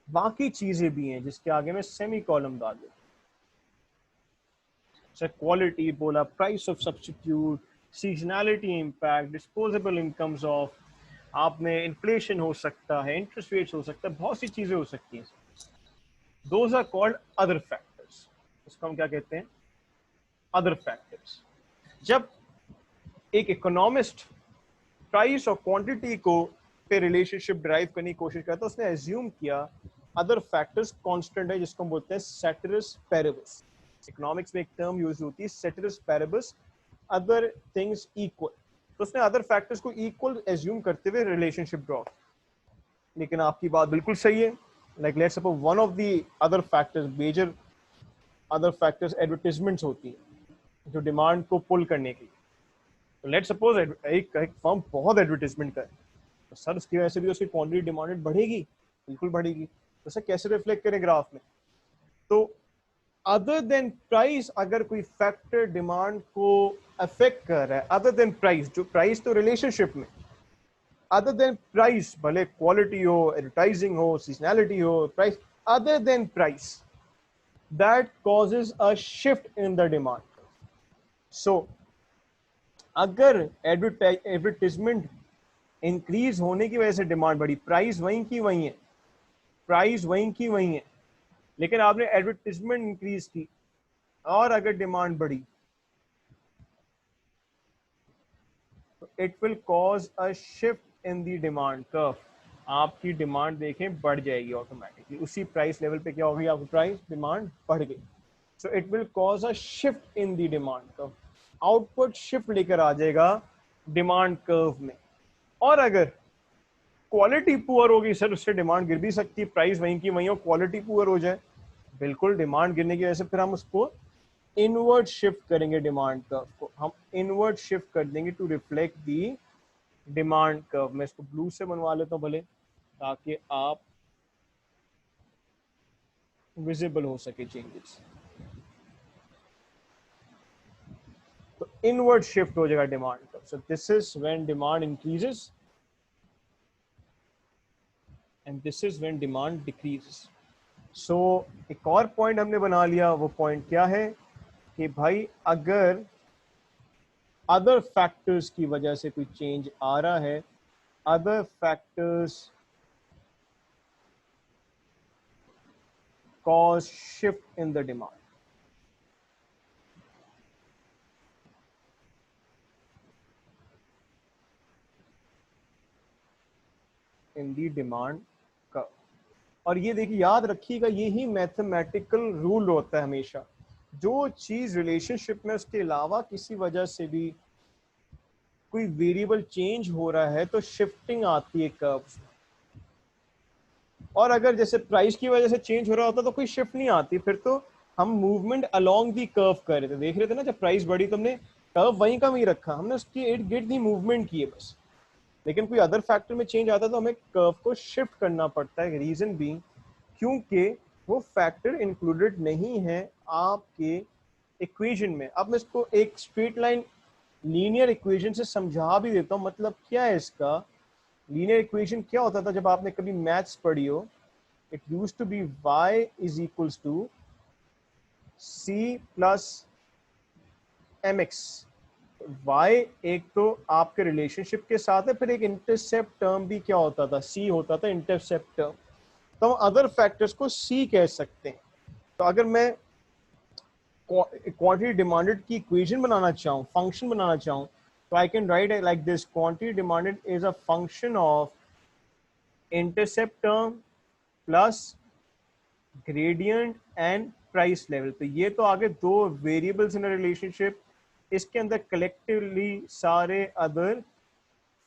A: बाकी चीजें भी हैं जिसके आगे में सेमी कॉलम डाल दो. सर क्वालिटी बोला, price of substitute, seasonality impact, disposable incomes of, आपने इन्फ्लेशन हो सकता है, इंटरेस्ट रेट्स हो सकता है, बहुत सी चीजें हो सकती हैं. Those are called other factors. इसको हम क्या कहते हैं, अदर फैक्टर्स. जब एक इकोनॉमिस्ट प्राइस और क्वांटिटी को पे रिलेशनशिप ड्राइव करने की कोशिश करता है, उसने एज्यूम किया अदर फैक्टर्स कांस्टेंट है, जिसको हम बोलते हैं सेटरस पैरेबस. इकोनॉमिक्स में एक टर्म यूज होती है सेटरस पैरेबस, अदर थिंग्स इक्वल. तो उसने अदर फैक्टर्स को इक्वल एज्यूम करते हुए रिलेशनशिप ड्रॉ. लेकिन आपकी बात बिल्कुल सही है. Like let's suppose one of the other factors, major other factors advertisements होती है जो डिमांड को पुल करने के लिए. तो लेट्स सपोज एक फर्म बहुत एडवर्टाइजमेंट करे तो सर उसकी वजह से भी उसकी क्वांटिटी डिमांडेड बढ़ेगी, बिल्कुल बढ़ेगी. तो सर कैसे रिफ्लेक्ट करें ग्राफ में. तो अदर देन प्राइस, अगर कोई फैक्टर डिमांड को अफेक्ट कर रहा है अदर देन प्राइस, जो प्राइस तो रिलेशनशिप में, अदर देन प्राइस, भले क्वालिटी हो, एडवर्टाइजिंग हो, सीजनैलिटी हो, price, other than price, that causes a shift in the demand. So अगर एडवर्टाइजमेंट इंक्रीज होने की वजह से डिमांड बढ़ी, प्राइस वहीं की वहीं है, प्राइस वहीं की वहीं है, लेकिन आपने एडवर्टाइजमेंट इंक्रीज की और अगर डिमांड बढ़ी तो it will cause a shift in the demand curve. आपकी डिमांड देखें बढ़ जाएगी ऑटोमेटिकली, उसी प्राइस लेवल पे क्या होगी, आपकी प्राइस डिमांड बढ़ गई. So it will cause a shift in the demand curve, output shift लेकर आ जाएगा डिमांड कर्व में. और अगर क्वालिटी पुअर होगी सर, उससे डिमांड गिर भी सकती है, प्राइस वहीं की वहीं हो, क्वालिटी पुअर हो जाए, बिल्कुल डिमांड गिरने की वजह से फिर हम उसको इनवर्ड शिफ्ट करेंगे डिमांड कर्व को, हम इनवर्ड शिफ्ट कर देंगे to reflect the demand curve. मैं इसको ब्लू से बनवा लेता हूं भले, ताकि आप विजिबल हो सके चेंजेस. तो इनवर्ड शिफ्ट हो जाएगा demand curve. So this is when demand increases and this is when demand decreases. So एक और पॉइंट हमने बना लिया, वो पॉइंट क्या है कि भाई अगर अदर फैक्टर्स की वजह से कोई चेंज आ रहा है, other factors cause shift in the demand. In the demand का. और ये देखिए याद रखिएगा, यही मैथमेटिकल रूल होता है हमेशा, जो चीज रिलेशनशिप में उसके अलावा किसी वजह से भी कोई वेरिएबल चेंज हो रहा है तो शिफ्टिंग आती है कर्व्स में. और अगर जैसे प्राइस की वजह से चेंज हो रहा होता तो कोई शिफ्ट नहीं आती, फिर तो हम मूवमेंट अलोंग दी कर्व कर रहे थे, देख रहे थे ना, जब प्राइस बढ़ी तो हमने कर्व वहीं का वहीं रखा, हमने उसकी इर्द गिर्द ही मूवमेंट की है बस. लेकिन कोई अदर फैक्टर में चेंज आता है तो हमें कर्व को शिफ्ट करना पड़ता है, रीजन बीइंग क्योंकि वो फैक्टर इंक्लूडेड नहीं है आपके इक्वेशन में। अब मैं इसको एक स्ट्रेट लाइन लीनियर इक्वेशन से समझा भी देता हूँ। मतलब क्या है इसका, लीनियर इक्वेशन क्या होता था जब आपने कभी मैथ्स पढ़ी हो, it used to be y is equals to c plus mx। y एक तो आपके रिलेशनशिप के साथ है, फिर एक इंटरसेप्ट टर्म भी क्या होता था, c होता था, इंटरसेप्ट टर्म। तो हम अदर फैक्टर्स को c कह सकते हैं। तो अगर मैं क्वांटिटी डिमांडेड की इक्वेशन बनाना चाहूँ, फंक्शन बनाना चाहूँ, तो I can write like this, quantity demanded is a function of intercept term plus gradient and price level. तो ये तो आगे दो वेरिएबल्स इन रिलेशनशिप, इसके अंदर कलेक्टिवली सारे अदर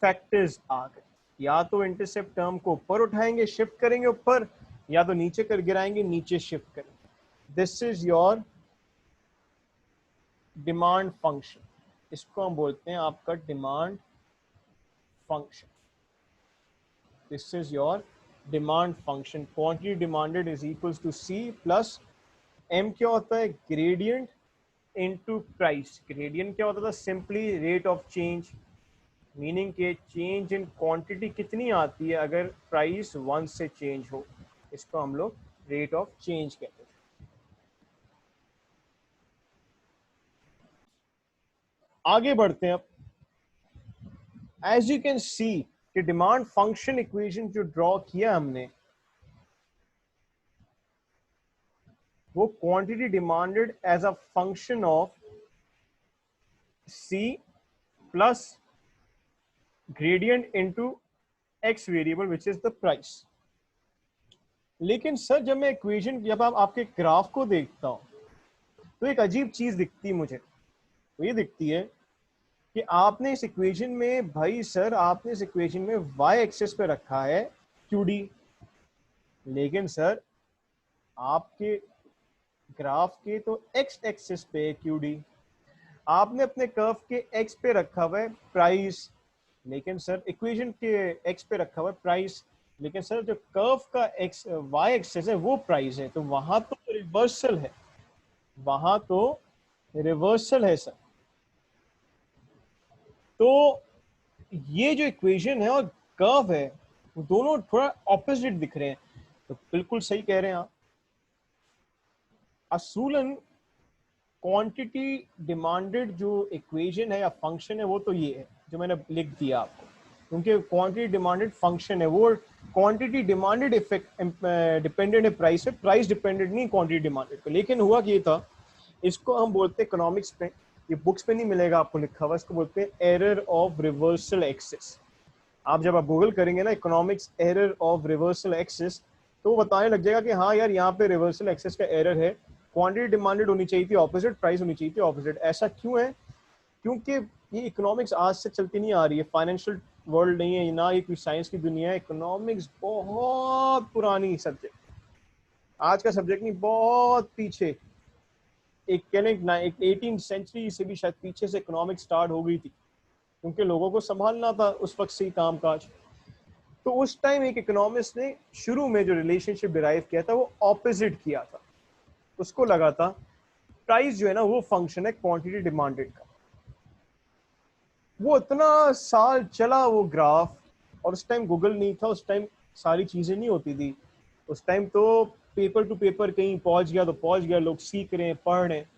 A: फैक्टर्स आ गए। या तो इंटरसेप्ट टर्म को ऊपर उठाएंगे, शिफ्ट करेंगे ऊपर, या तो नीचे कर गिराएंगे, नीचे शिफ्ट करेंगे। This is your demand function, इसको हम बोलते हैं आपका demand function. This is your demand function. Quantity demanded is equals to c plus m क्या होता है, ग्रेडियंट इनटू प्राइस। ग्रेडियंट क्या होता था, simply rate of change, meaning के चेंज इन क्वांटिटी कितनी आती है अगर प्राइस 1 से चेंज हो, इसको हम लोग रेट ऑफ चेंज कहते हैं। आगे बढ़ते हैं अब। एज यू कैन सी कि डिमांड फंक्शन इक्वेशन जो ड्रॉ किया हमने, वो quantity demanded as a function of c plus gradient into x variable which is the price. लेकिन सर जब मैं इक्वेशन, जब आप आपके ग्राफ को देखता हूं तो एक अजीब चीज दिखती है मुझे। तो ये दिखती है कि आपने इस इक्वेशन में, भाई सर आपने इस इक्वेशन में वाई एक्सिस पे रखा है क्यूडी, लेकिन सर आपके ग्राफ के तो एक्स एक्सिस पे क्यूडी। आपने अपने कर्व के एक्स पे रखा हुआ है प्राइस, लेकिन सर इक्वेशन के एक्स पे रखा हुआ है प्राइस, लेकिन सर जो कर्व का एक्स वाई एक्सिस है वो प्राइस है। तो वहां तो रिवर्सल है, वहां तो रिवर्सल है सर। तो ये जो इक्वेशन है और कर्व है वो दोनों थोड़ा ऑपोजिट दिख रहे हैं। तो बिल्कुल सही कह रहे हैं आप। असूलन क्वांटिटी डिमांडेड जो इक्वेशन है या फंक्शन है वो तो ये है जो मैंने लिख दिया आपको, क्योंकि क्वांटिटी डिमांडेड फंक्शन है वो। क्वांटिटी डिमांडेड इफेक्ट डिपेंडेंट है प्राइस पे, प्राइस डिपेंडेंट नहीं क्वांटिटी डिमांडेड पे। लेकिन हुआ कि ये था, इसको हम बोलते हैं इकोनॉमिक्स पे, ये बुक्स पे नहीं मिलेगा आपको लिखा हुआ, इसको बोलते हैं एरर ऑफ रिवर्सल एक्सिस। आप जब आप गूगल करेंगे ना economics error of reversal axis, तो वो बताने लग जाएगा कि हाँ यार यहाँ पे रिवर्सल एक्सिस का एरर है, क्वांटिटी डिमांडेड होनी चाहिए थी ऑपोजिट, प्राइस होनी चाहिए थी ऑपोजिट। ऐसा क्यों है? क्योंकि ये इकोनॉमिक्स आज से चलती नहीं आ रही है, फाइनेंशियल वर्ल्ड नहीं है ना, ये कोई साइंस की दुनिया है। इकोनॉमिक्स बहुत पुरानी सब्जेक्ट, आज का सब्जेक्ट नहीं, बहुत पीछे, एक कहने 18th सेंचुरी से भी शायद पीछे से इकोनॉमिक्स स्टार्ट हो गई थी, क्योंकि लोगों को संभालना था उस वक्त से ही काम काज। तो उस टाइम एक इकोनॉमिस्ट ने शुरू में जो रिलेशनशिप डिराइव किया था वो ऑपोजिट किया था। उसको लगा था प्राइस जो है ना वो फंक्शन है क्वांटिटी डिमांडेड का। वो इतना साल चला वो ग्राफ, और उस टाइम गूगल नहीं था, उस टाइम सारी चीजें नहीं होती थी। उस टाइम तो पेपर टू पेपर कहीं पहुंच गया तो पहुंच गया, लोग सीख रहे हैं, पढ़ रहे हैं।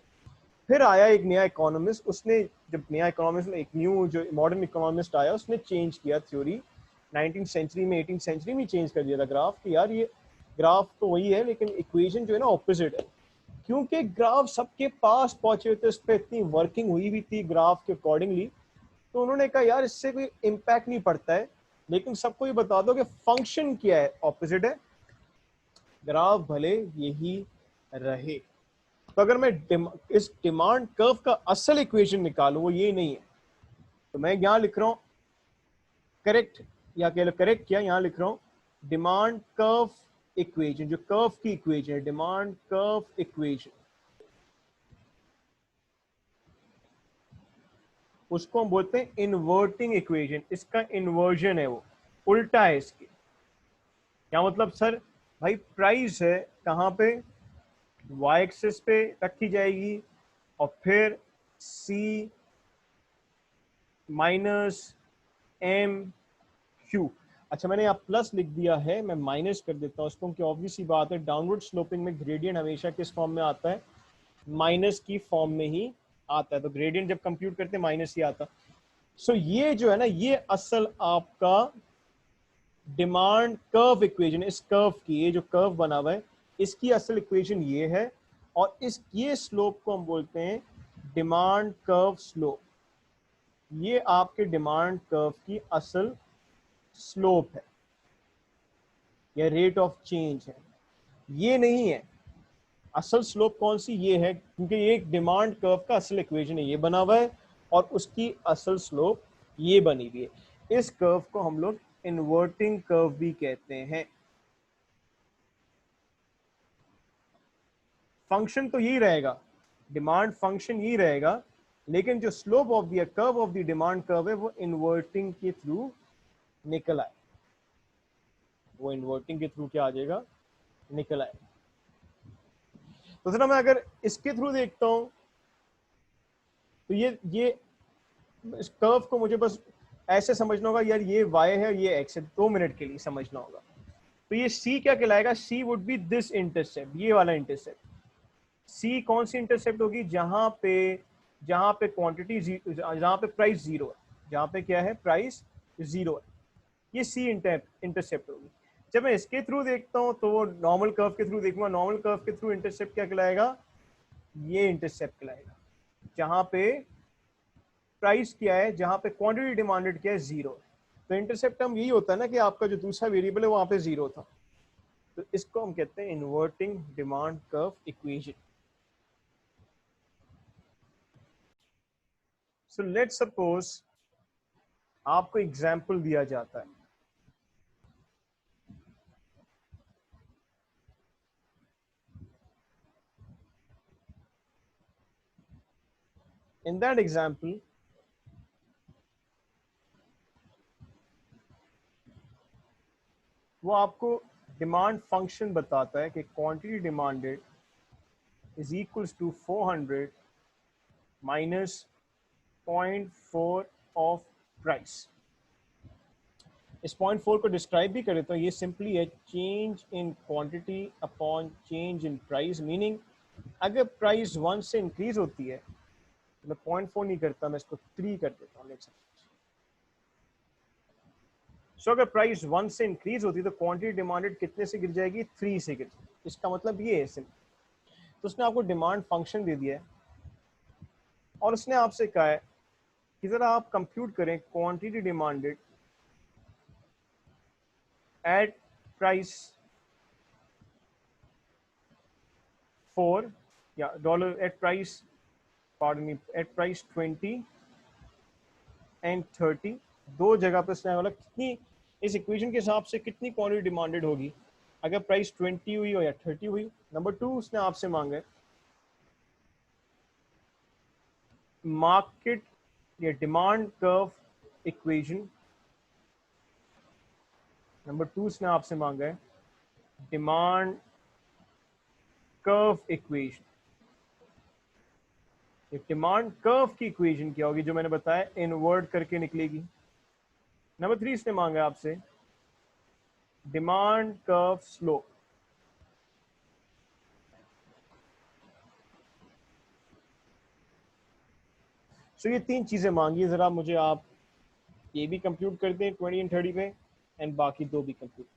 A: फिर आया एक नया इकोनॉमिस्ट, उसने जब नया इकोनॉमिस्ट, एक न्यू जो मॉडर्न इकोनॉमिस्ट आया, उसने चेंज किया थ्योरी 19th सेंचुरी में, 18th सेंचुरी में चेंज कर दिया था ग्राफ कि यार ये ग्राफ तो वही है लेकिन इक्वेशन जो है ना ऑपोजिट है। क्योंकि ग्राफ सबके पास पहुंचे थे, उस पर इतनी वर्किंग हुई भी थी ग्राफ के अकॉर्डिंगली, तो उन्होंने कहा यार इससे कोई इम्पैक्ट नहीं पड़ता है, लेकिन सबको ये बता दो कि फंक्शन क्या है, ऑपोजिट है, ग्राफ भले यही रहे। तो अगर मैं इस डिमांड कर्व का असल इक्वेशन निकालूं वो ये नहीं है, तो मैं यहां लिख रहा हूं करेक्ट, या कह लो करेक्ट किया, यहां लिख रहा हूं डिमांड कर्व इक्वेशन, जो कर्व की इक्वेशन है, डिमांड कर्व इक्वेशन। उसको हम बोलते हैं इन्वर्टिंग इक्वेशन। इसका इन्वर्जन है, वो उल्टा है इसके। क्या मतलब सर? भाई प्राइस है कहाँ पे? वाई एक्सिस पे रखी जाएगी और फिर सी माइनस एम क्यू। अच्छा मैंने यहाँ प्लस लिख दिया है, मैं माइनस कर देता हूँ इसको, क्योंकि ऑब्वियस सी बात है डाउनवर्ड स्लोपिंग में ग्रेडियंट हमेशा किस फॉर्म में आता है? माइनस की फॉर्म में ही आता है। तो ग्रेडियंट जब कंप्यूट करते हैं माइनस ही आता। सो ये जो है ना, ये असल आपका डिमांड कर्व इक्वेशन, इस कर्व की, ये जो कर्व बना हुआ है इसकी असल इक्वेशन ये है, और इस ये स्लोप को हम बोलते हैं डिमांड कर्व स्लोप। ये आपके डिमांड कर्व की असल स्लोप है या रेट ऑफ चेंज है। ये नहीं है असल स्लोप। कौन सी? ये है, क्योंकि ये एक डिमांड कर्व का असल इक्वेशन है, ये बना हुआ है, और उसकी असल स्लोप ये बनी हुई है। इस कर्व को हम लोग इन्वर्टिंग कर्व भी कहते हैं। फंक्शन तो यही रहेगा, डिमांड फंक्शन यही रहेगा, लेकिन जो slope of the curve of the demand curve है वो इन्वर्टिंग के थ्रू निकल आए। वो इन्वर्टिंग के थ्रू क्या आ जाएगा? निकल आए। तो जरा मैं अगर इसके थ्रू देखता हूं, तो ये इस कर्व को मुझे बस ऐसे समझना होगा यार, ये y है ये x है, 2 मिनट के लिए समझना होगा। तो ये c क्या कहलाएगा? c would be this intercept, ये वाला इंटरसेप्ट। c कौन सी इंटरसेप्ट होगी? जहां पे क्वांटिटी, जहां पे प्राइस जीरो है, जहां पे क्या है? प्राइस जीरो है, ये c इंटरसेप्ट होगी। जब मैं इसके थ्रू देखता हूं तो वो नॉर्मल कर्व के थ्रू देखूंगा, नॉर्मल कर्व के थ्रू इंटरसेप्ट क्या कहलाएगा? ये इंटरसेप्ट कहलाएगा, जहां पे प्राइस क्या है, जहां पे क्वांटिटी डिमांडेड क्या है? जीरो। तो इंटरसेप्ट टर्म यही होता है ना कि आपका जो दूसरा वेरिएबल है वहां पे जीरो था। तो इसको हम कहते हैं inverting demand curve equation. So let's suppose आपको एग्जांपल दिया जाता है, इन दैट एग्जांपल वो आपको डिमांड फंक्शन बताता है कि quantity demanded is equals to 400 minus 0.4 of price. इस 0.4 को डिस्क्राइब भी करे तो ये सिंपली है change in quantity upon change in price. Meaning अगर प्राइस 1 से इंक्रीज होती है तो मैं 0.4 नहीं करता, मैं इसको 3 कर देता हूँ। सो अगर प्राइस 1 से इंक्रीज होती है तो क्वांटिटी डिमांडेड कितने से गिर जाएगी? 3 से गिर जाएगी। इसका मतलब ये है सिंपल। तो उसने आपको डिमांड फंक्शन दे दिया है और उसने आपसे कहा है कि जरा आप कंप्यूट करें क्वांटिटी डिमांडेड एट प्राइस 4 या dollar at price, pardon me, at price 20 and 30। दो जगह पर उसने बोला कितनी, इस इक्वेशन के हिसाब से कितनी क्वांटिटी डिमांडेड होगी अगर प्राइस 20 हुई हो या 30 हुई। नंबर 2 उसने आपसे मांगा है मार्केट या डिमांड कर्व इक्वेशन। नंबर 2 उसने आपसे मांगा है demand curve equation. Demand curve की इक्वेशन क्या होगी? जो मैंने बताया इनवर्ट करके निकलेगी। नंबर 3 इसने मांगा आपसे डिमांड कर्व स्लोप। सो ये तीन चीजें मांगी है। जरा मुझे आप ये भी कंप्यूट कर दें 20 एंड 30 पे, एंड बाकी दो भी कंप्यूट।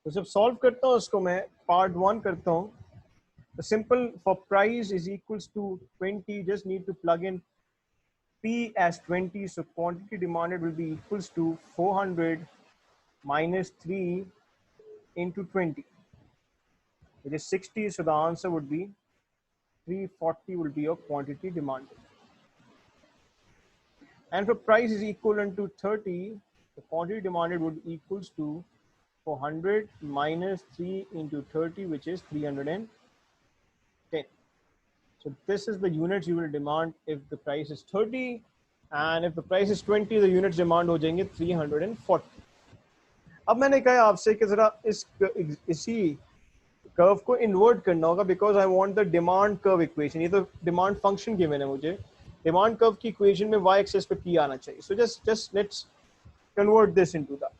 A: तो जब सॉल्व करता हूँ उसको मैं पार्ट 1 करता हूँ। तो simple, for price is equals to 20, just need to plug in P as 20, so quantity demanded will be equals to 400 minus 3 into 20, which is 60. So the answer would be 340 will be your quantity demanded. And for price is equivalent to 30, the quantity demanded would equals to 400 minus 3 into 30, which is 310. So this is the units you will demand if the price is 30, and if the price is 20, the units demand हो जाएंगे 340. अब मैंने कहा आपसे कि जरा इसी curve को इन्वर्ट करना होगा, because I want the demand curve equation. ये तो डिमांड फंक्शन गिवन है मुझे. डिमांड कर्व की इक्वेशन में y एक्सिस पे p आना चाहिए. So just let's convert this into that.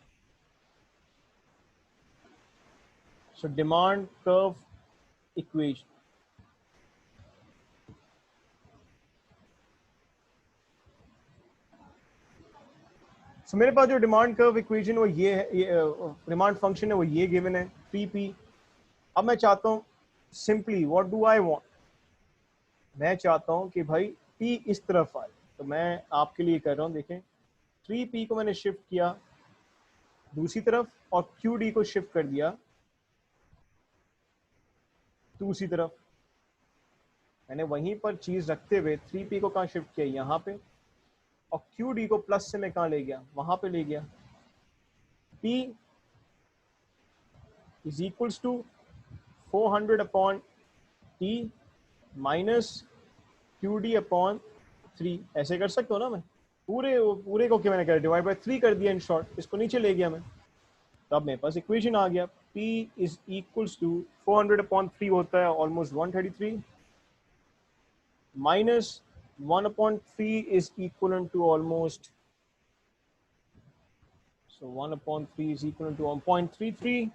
A: So demand curve equation. So, मेरे पास जो डिमांड कर्व इक्वेशन वो ये है, डिमांड फंक्शन है वो ये गिवन है 3p. अब मैं चाहता हूँ simply what do I want, मैं चाहता हूँ कि भाई p इस तरफ आए. तो मैं आपके लिए कर रहा हूँ, देखें 3p को मैंने शिफ्ट किया दूसरी तरफ और qd को शिफ्ट कर दिया दूसरी तरफ. मैंने वहीं पर चीज रखते हुए 3p को कहाँ शिफ्ट किया, यहाँ पे, और qd को प्लस से मैं कहाँ ले गया, वहां पे ले गया. p is equals to 400 upon t minus qd upon 3. ऐसे कर सकता हूँ ना मैं, पूरे को क्या मैंने कर डिवाइड बाय 3 कर दिया इन शॉर्ट, इसको नीचे ले गया मैं. तो अब मेरे पास इक्वेशन आ गया, p is equals to 400 upon 3 होता है almost 133 minus 1 upon 3 is equivalent to almost, so 1 upon 3 is equivalent to 1.33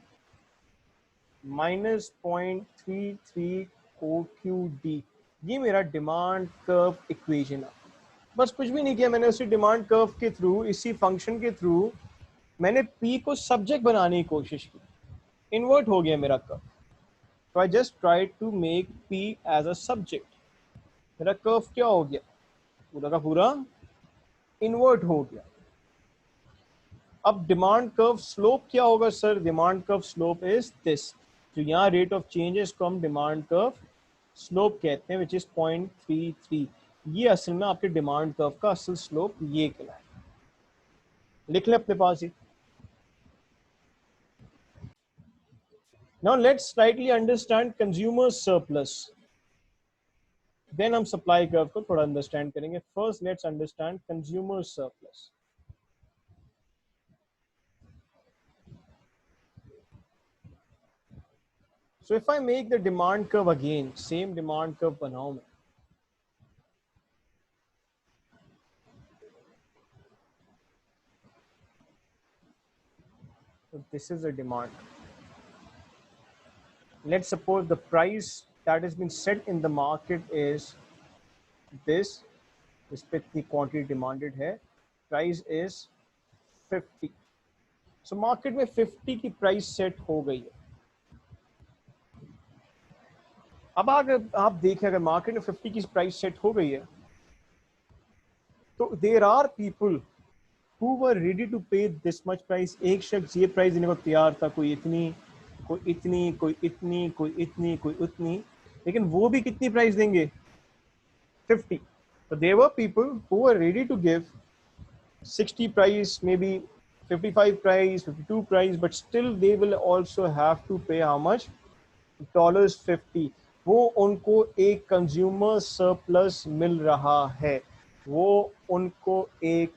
A: minus 0.33 OQD. ये मेरा डिमांड कर्व इक्वेशन है. बस कुछ भी नहीं किया मैंने, उसी डिमांड कर्व के थ्रू, इसी फंक्शन के थ्रू मैंने p को सब्जेक्ट बनाने की कोशिश की. इन्वर्ट हो गया मेरा curve. So I just tried to make p as a subject. मेरा कर्व क्या हो गया, पूरा का पूरा इन्वर्ट हो गया. अब डिमांड कर्व स्लोप क्या होगा sir? Demand curve slope is this. तो यहाँ रेट ऑफ चेंजेस को हम डिमांड कर्व स्लोप कहते हैं, विच इज 0.33. ये असल में आपके डिमांड कर्व का असल स्लोप ये कहलाए. लिख ले अपने पास ही. Now let's slightly understand consumer surplus, then हम सप्लाई कर्व को थोड़ा अंडरस्टैंड करेंगे. First let's understand consumer surplus. So if I make the demand curve again, same demand curve बनाऊं मैं, so this is a demand. Let's suppose the price that has been set in the market is this. इस पे इतनी quantity demanded है, price is 50. So market में 50 की price set हो गई है. अब अगर आप देखें, अगर मार्केट में 50 की प्राइस सेट हो गई है, तो there are people who were ready to pay this much price. एक शख्स ये प्राइस देने को तैयार था, कोई इतनी, कोई इतनी, कोई इतनी, कोई इतनी, कोई उतनी, लेकिन वो भी कितनी प्राइस देंगे? 50. तो there were people who were ready to give 60 price, maybe 55 price, 52 price, but still they will also have to pay how much? $50. वो उनको एक कंज्यूमर सरप्लस मिल रहा है. वो उनको एक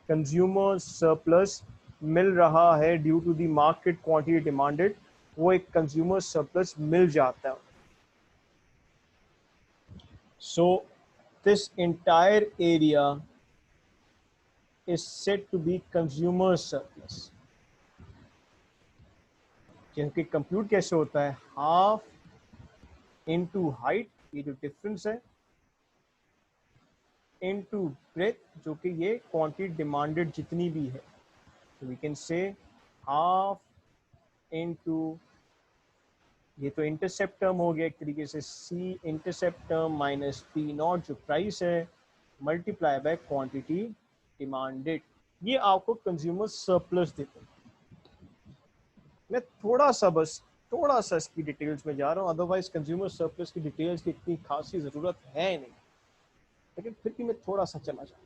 A: कंज्यूमर सरप्लस मिल रहा है due to the market quantity demanded. वो एक कंज्यूमर सरप्लस मिल जाता है. So this entire area is said to be consumer surplus. क्योंकि कंप्यूट कैसे होता है? हाफ इनटू हाइट, ये जो डिफरेंस है, इनटू ब्रेथ, जो कि ये क्वांटिटी डिमांडेड जितनी भी है. तो we can say half into, ये तो इंटरसेप्ट टर्म हो गया एक तरीके से, C intercept term minus P naught जो प्राइस है, मल्टीप्लाई बाय क्वांटिटी डिमांडेड. ये आपको कंज्यूमर सरप्लस देते हैं. मैं थोड़ा सा इसकी डिटेल्स में जा रहा हूँ, अदरवाइज कंज्यूमर सरप्लस की डिटेल्स की इतनी खासी जरूरत है नहीं, लेकिन फिर भी मैं थोड़ा सा चला जाऊँ.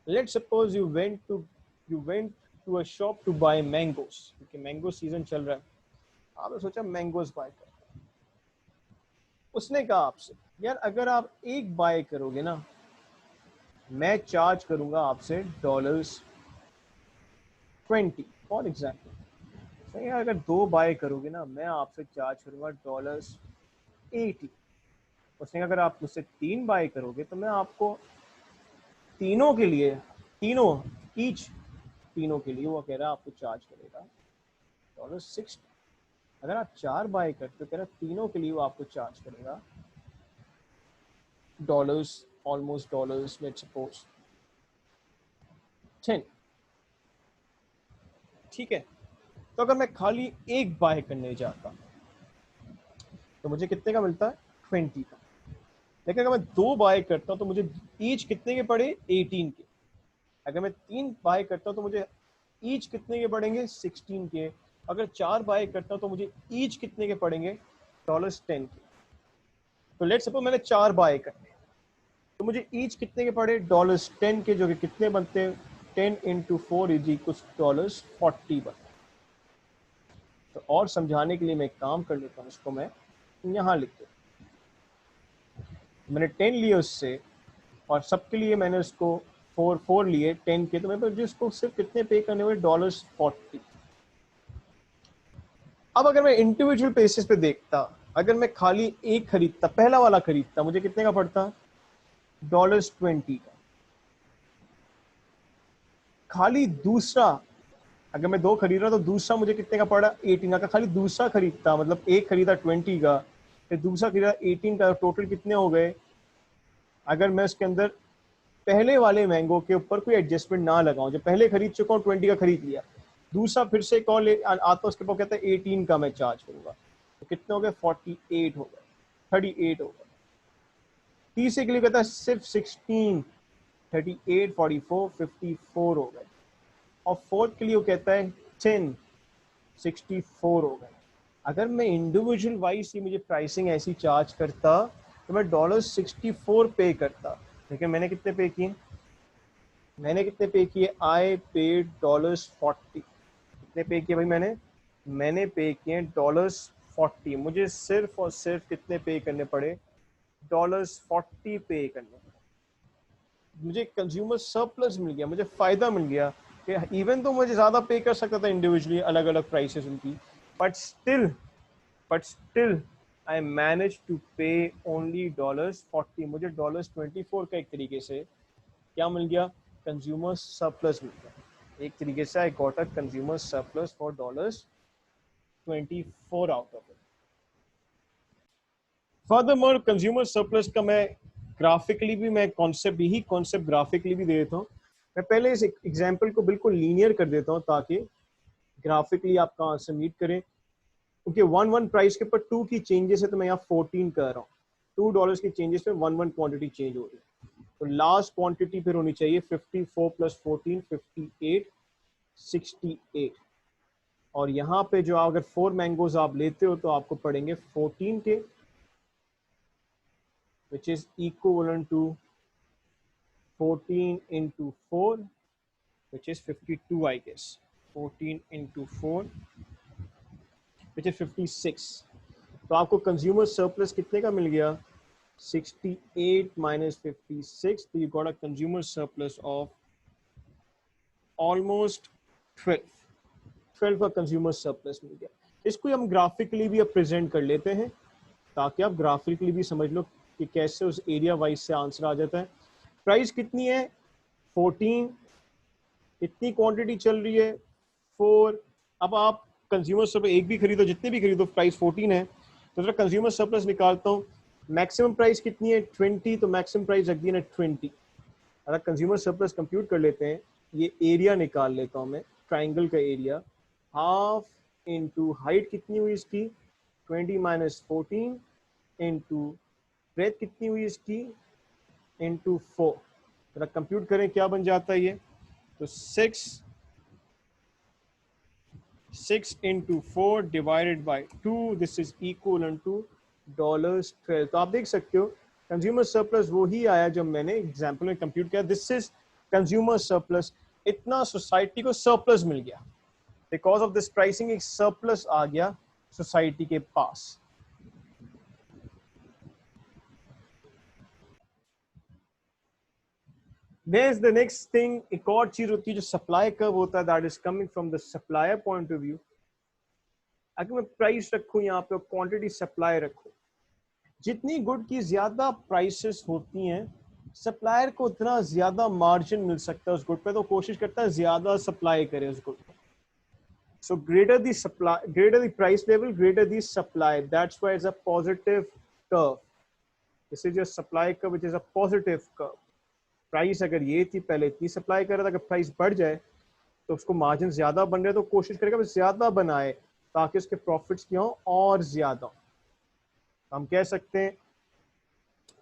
A: Let's suppose you went to a shop to buy mangoes, क्योंकि मैंगो सीजन चल रहा है. आपने सोचा मैंगोस बाय कर. उसने कहा आपसे यार अगर आप एक बाय करोगे ना, मैं चार्ज करूंगा आपसे $20 फॉर एग्जाम्पल। सही है, अगर 2 बाय करोगे ना, मैं आपसे चार्ज करूंगा $80। उसने कहा अगर आप मुझसे 3 बाय करोगे तो मैं आपको तीनों के लिए, तीनों ईच, तीनों के लिए वो कह रहा है आपको चार्ज करेगा $60। अगर आप 4 बाय करते हो, कह रहा तीनों के लिए वो आपको चार्ज करेगा dollars, almost dollars, let's suppose 10। ठीक है, तो अगर मैं खाली एक बाय करने जाता तो मुझे कितने का मिलता है? 20 का। लेकिन अगर मैं 2 बाय करता हूं तो मुझे ईच कितने के पड़े? 18 के। अगर मैं 3 बाय करता हूं तो मुझे ईच कितने के पड़ेंगे? 16 के। अगर 4 बाय करता हूं तो मुझे ईच कितने के पड़ेंगे? $10 के। तो लेट्स सपोज मैंने 4 बाय करने, तो मुझे ईच कितने के पड़े? $10 के, जो कि कितने बनते हैं? 10 into 4 इज इक्वल्स $40 बनते। तो और समझाने के लिए मैं एक काम कर लेता हूँ, इसको मैं यहाँ लिख देता हूँ। मैंने 10 लिए उससे, और सबके लिए मैंने उसको 4 लिए 10 के, तो मेरे पास जिसको सिर्फ कितने पे करने हुए? $40। अब अगर मैं इंडिविजुअल बेसिस पे देखता, अगर मैं खाली एक खरीदता, पहला वाला खरीदता, मुझे कितने का पड़ता? $20 का। खाली दूसरा, अगर मैं 2 खरीद रहा तो दूसरा मुझे कितने का पड़ा? 18 का। खाली दूसरा खरीदता, मतलब एक खरीदा 20 का, फिर दूसरा खरीदा 18 का, टोटल कितने हो गए? अगर मैं उसके अंदर पहले वाले मैंगो के ऊपर कोई एडजस्टमेंट ना लगाऊं, जो पहले खरीद चुका हूं 20 का खरीद लिया, दूसरा फिर से कॉल आता, उसके पास कहता है 18 का मैं चार्ज करूंगा, तो कितने हो गए? 48 हो गए, 38 हो गए। तीसरे के लिए कहता है सिर्फ 16, 38, 44, 54 हो गए। और फोर्थ के लिए वो कहता है 10, 64 हो गए। अगर मैं इंडिविजुअल वाइज ही मुझे प्राइसिंग ऐसी चार्ज करता तो मैं $64 पे करता। लेकिन मैंने कितने पे किए? मैंने कितने पे किए? I paid $40। कितने पे किए भाई मैंने पे किए $40। मुझे सिर्फ और सिर्फ कितने पे करने पड़े? $40 पे करने पड़े। मुझे कंज्यूमर सरप्लस मिल गया, मुझे फायदा मिल गया कि इवन तो मुझे ज्यादा पे कर सकता था इंडिविजुअली, अलग अलग प्राइसेस उनकी, but still I manage to pay only $40। मुझे $24 का एक तरीके से क्या मिल गया? कंज्यूमर सरप्लस मिल गया। एक तरीके से I got a consumer surplus for $24 out of it. Furthermore consumer surplus का मैं ग्राफिकली भी, मैं कॉन्सेप्ट, यही कॉन्सेप्ट ग्राफिकली भी दे देता हूँ। मैं पहले इस एग्जाम्पल को बिल्कुल लीनियर कर देता हूँ ताकि ग्राफिकली आपका आंसर मीट करें, क्योंकि 1 प्राइस के ऊपर 2 की चेंजेस है, तो मैं यहाँ 14 कर रहा हूँ। $2 की चेंजेस में 1 क्वांटिटी चेंज हो रही है, तो लास्ट क्वांटिटी फिर होनी चाहिए 54 + 14, 58, 68। और यहाँ पे जो अगर 4 मैंगोज आप लेते हो तो आपको पड़ेंगे 14 के, which is equivalent to 14 into 4, which is 52, I guess. 14 into 4, which is 56। तो आपको कंज्यूमर सरप्लस कितने का मिल गया? 68 minus 56, तो you got a consumer surplus of almost 12 का कंज्यूमर सरप्लस मिल गया। इसको हम ग्राफिकली भी अब प्रेजेंट कर लेते हैं ताकि आप ग्राफिकली भी समझ लो कि कैसे उस एरिया वाइज से आंसर आ जाता है। प्राइस कितनी है? 14। इतनी क्वांटिटी चल रही है 4। अब आप कंज्यूमर सरप्लस एक भी खरीदो, जितने भी खरीदो, प्राइस 14 है, तो जरा कंज्यूमर सरप्लस निकालता हूँ। मैक्सिमम प्राइस कितनी है? 20, तो मैक्सिमम प्राइस रख दी ना 20। अगर कंज्यूमर सरप्लस कंप्यूट कर लेते हैं, ये एरिया निकाल लेता हूँ मैं, ट्राइंगल का एरिया, हाफ इंटू हाइट कितनी हुई इसकी? 20 minus 14 इंटू ब्रेथ कितनी हुई इसकी? इंटू 4। जरा कंप्यूट करें क्या बन जाता है ये? तो 6 into 4 divided by 2, this is equivalent to $12। तो आप देख सकते हो कंज्यूमर सरप्लस वो ही आया जो मैंने एग्जांपल में कंप्यूट किया। This is consumer surplus. इतना सोसाइटी को सरप्लस मिल गया बिकॉज ऑफ दिस प्राइसिंग, एक सरप्लस आ गया सोसाइटी के पास। There's the next thing, एक और चीज होती है जो सप्लाई कर्व होता है, that is coming from the supplier point of view. अगर मैं प्राइस रखूं यहाँ पे, क्वांटिटी सप्लाई रखूं, जितनी गुड की ज्यादा प्राइसेस होती हैं, सप्लायर को उतना ज्यादा मार्जिन मिल सकता है उस गुड पे, तो कोशिश करता है ज्यादा सप्लाई करे उस गुड पे. So greater the supply, greater the price level, greater the supply. That's why it's a positive curve. This is your supply curve, which is a positive curve. Price अगर ये थी पहले इतनी सप्लाई कर रहा था, अगर प्राइस बढ़ जाए तो उसको मार्जिन ज्यादा बन रहे, तो कोशिश करेगा ज्यादा बनाए ताकि उसके प्रॉफिट्स क्या हो और ज्यादा. हम कह सकते हैं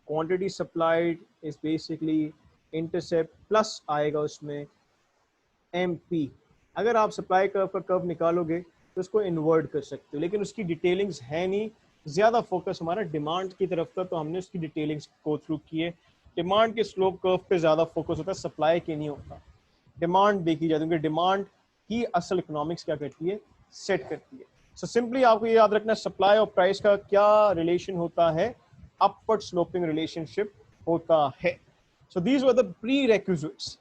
A: quantity supplied is basically intercept plus आएगा उसमें एमपी. अगर आप सप्लाई कर्व का कर्व निकालोगे तो उसको इन्वर्ट कर सकते हो, लेकिन उसकी डिटेलिंग्स है नहीं, ज्यादा फोकस हमारा डिमांड की तरफ था, तो हमने उसकी डिटेलिंग्स गो थ्रू किए. डिमांड के स्लोप कर्व पे ज्यादा फोकस होता है, सप्लाई के नहीं होता. डिमांड देखी जाती है क्योंकि डिमांड ही असल इकोनॉमिक्स क्या करती है, सेट करती है. सो सिंपली आपको ये याद रखना, सप्लाई और प्राइस का क्या रिलेशन होता है, अपवर्ड स्लोपिंग रिलेशनशिप होता है. So these were the prerequisites.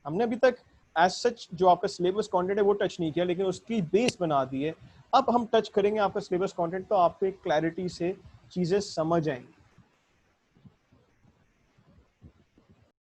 A: हमने अभी तक एज सच जो आपका सिलेबस कंटेंट है वो टच नहीं किया, लेकिन उसकी बेस बना दी है. अब हम टच करेंगे आपका सिलेबस कंटेंट, तो आपको एक क्लैरिटी से चीजें समझ आएंगी.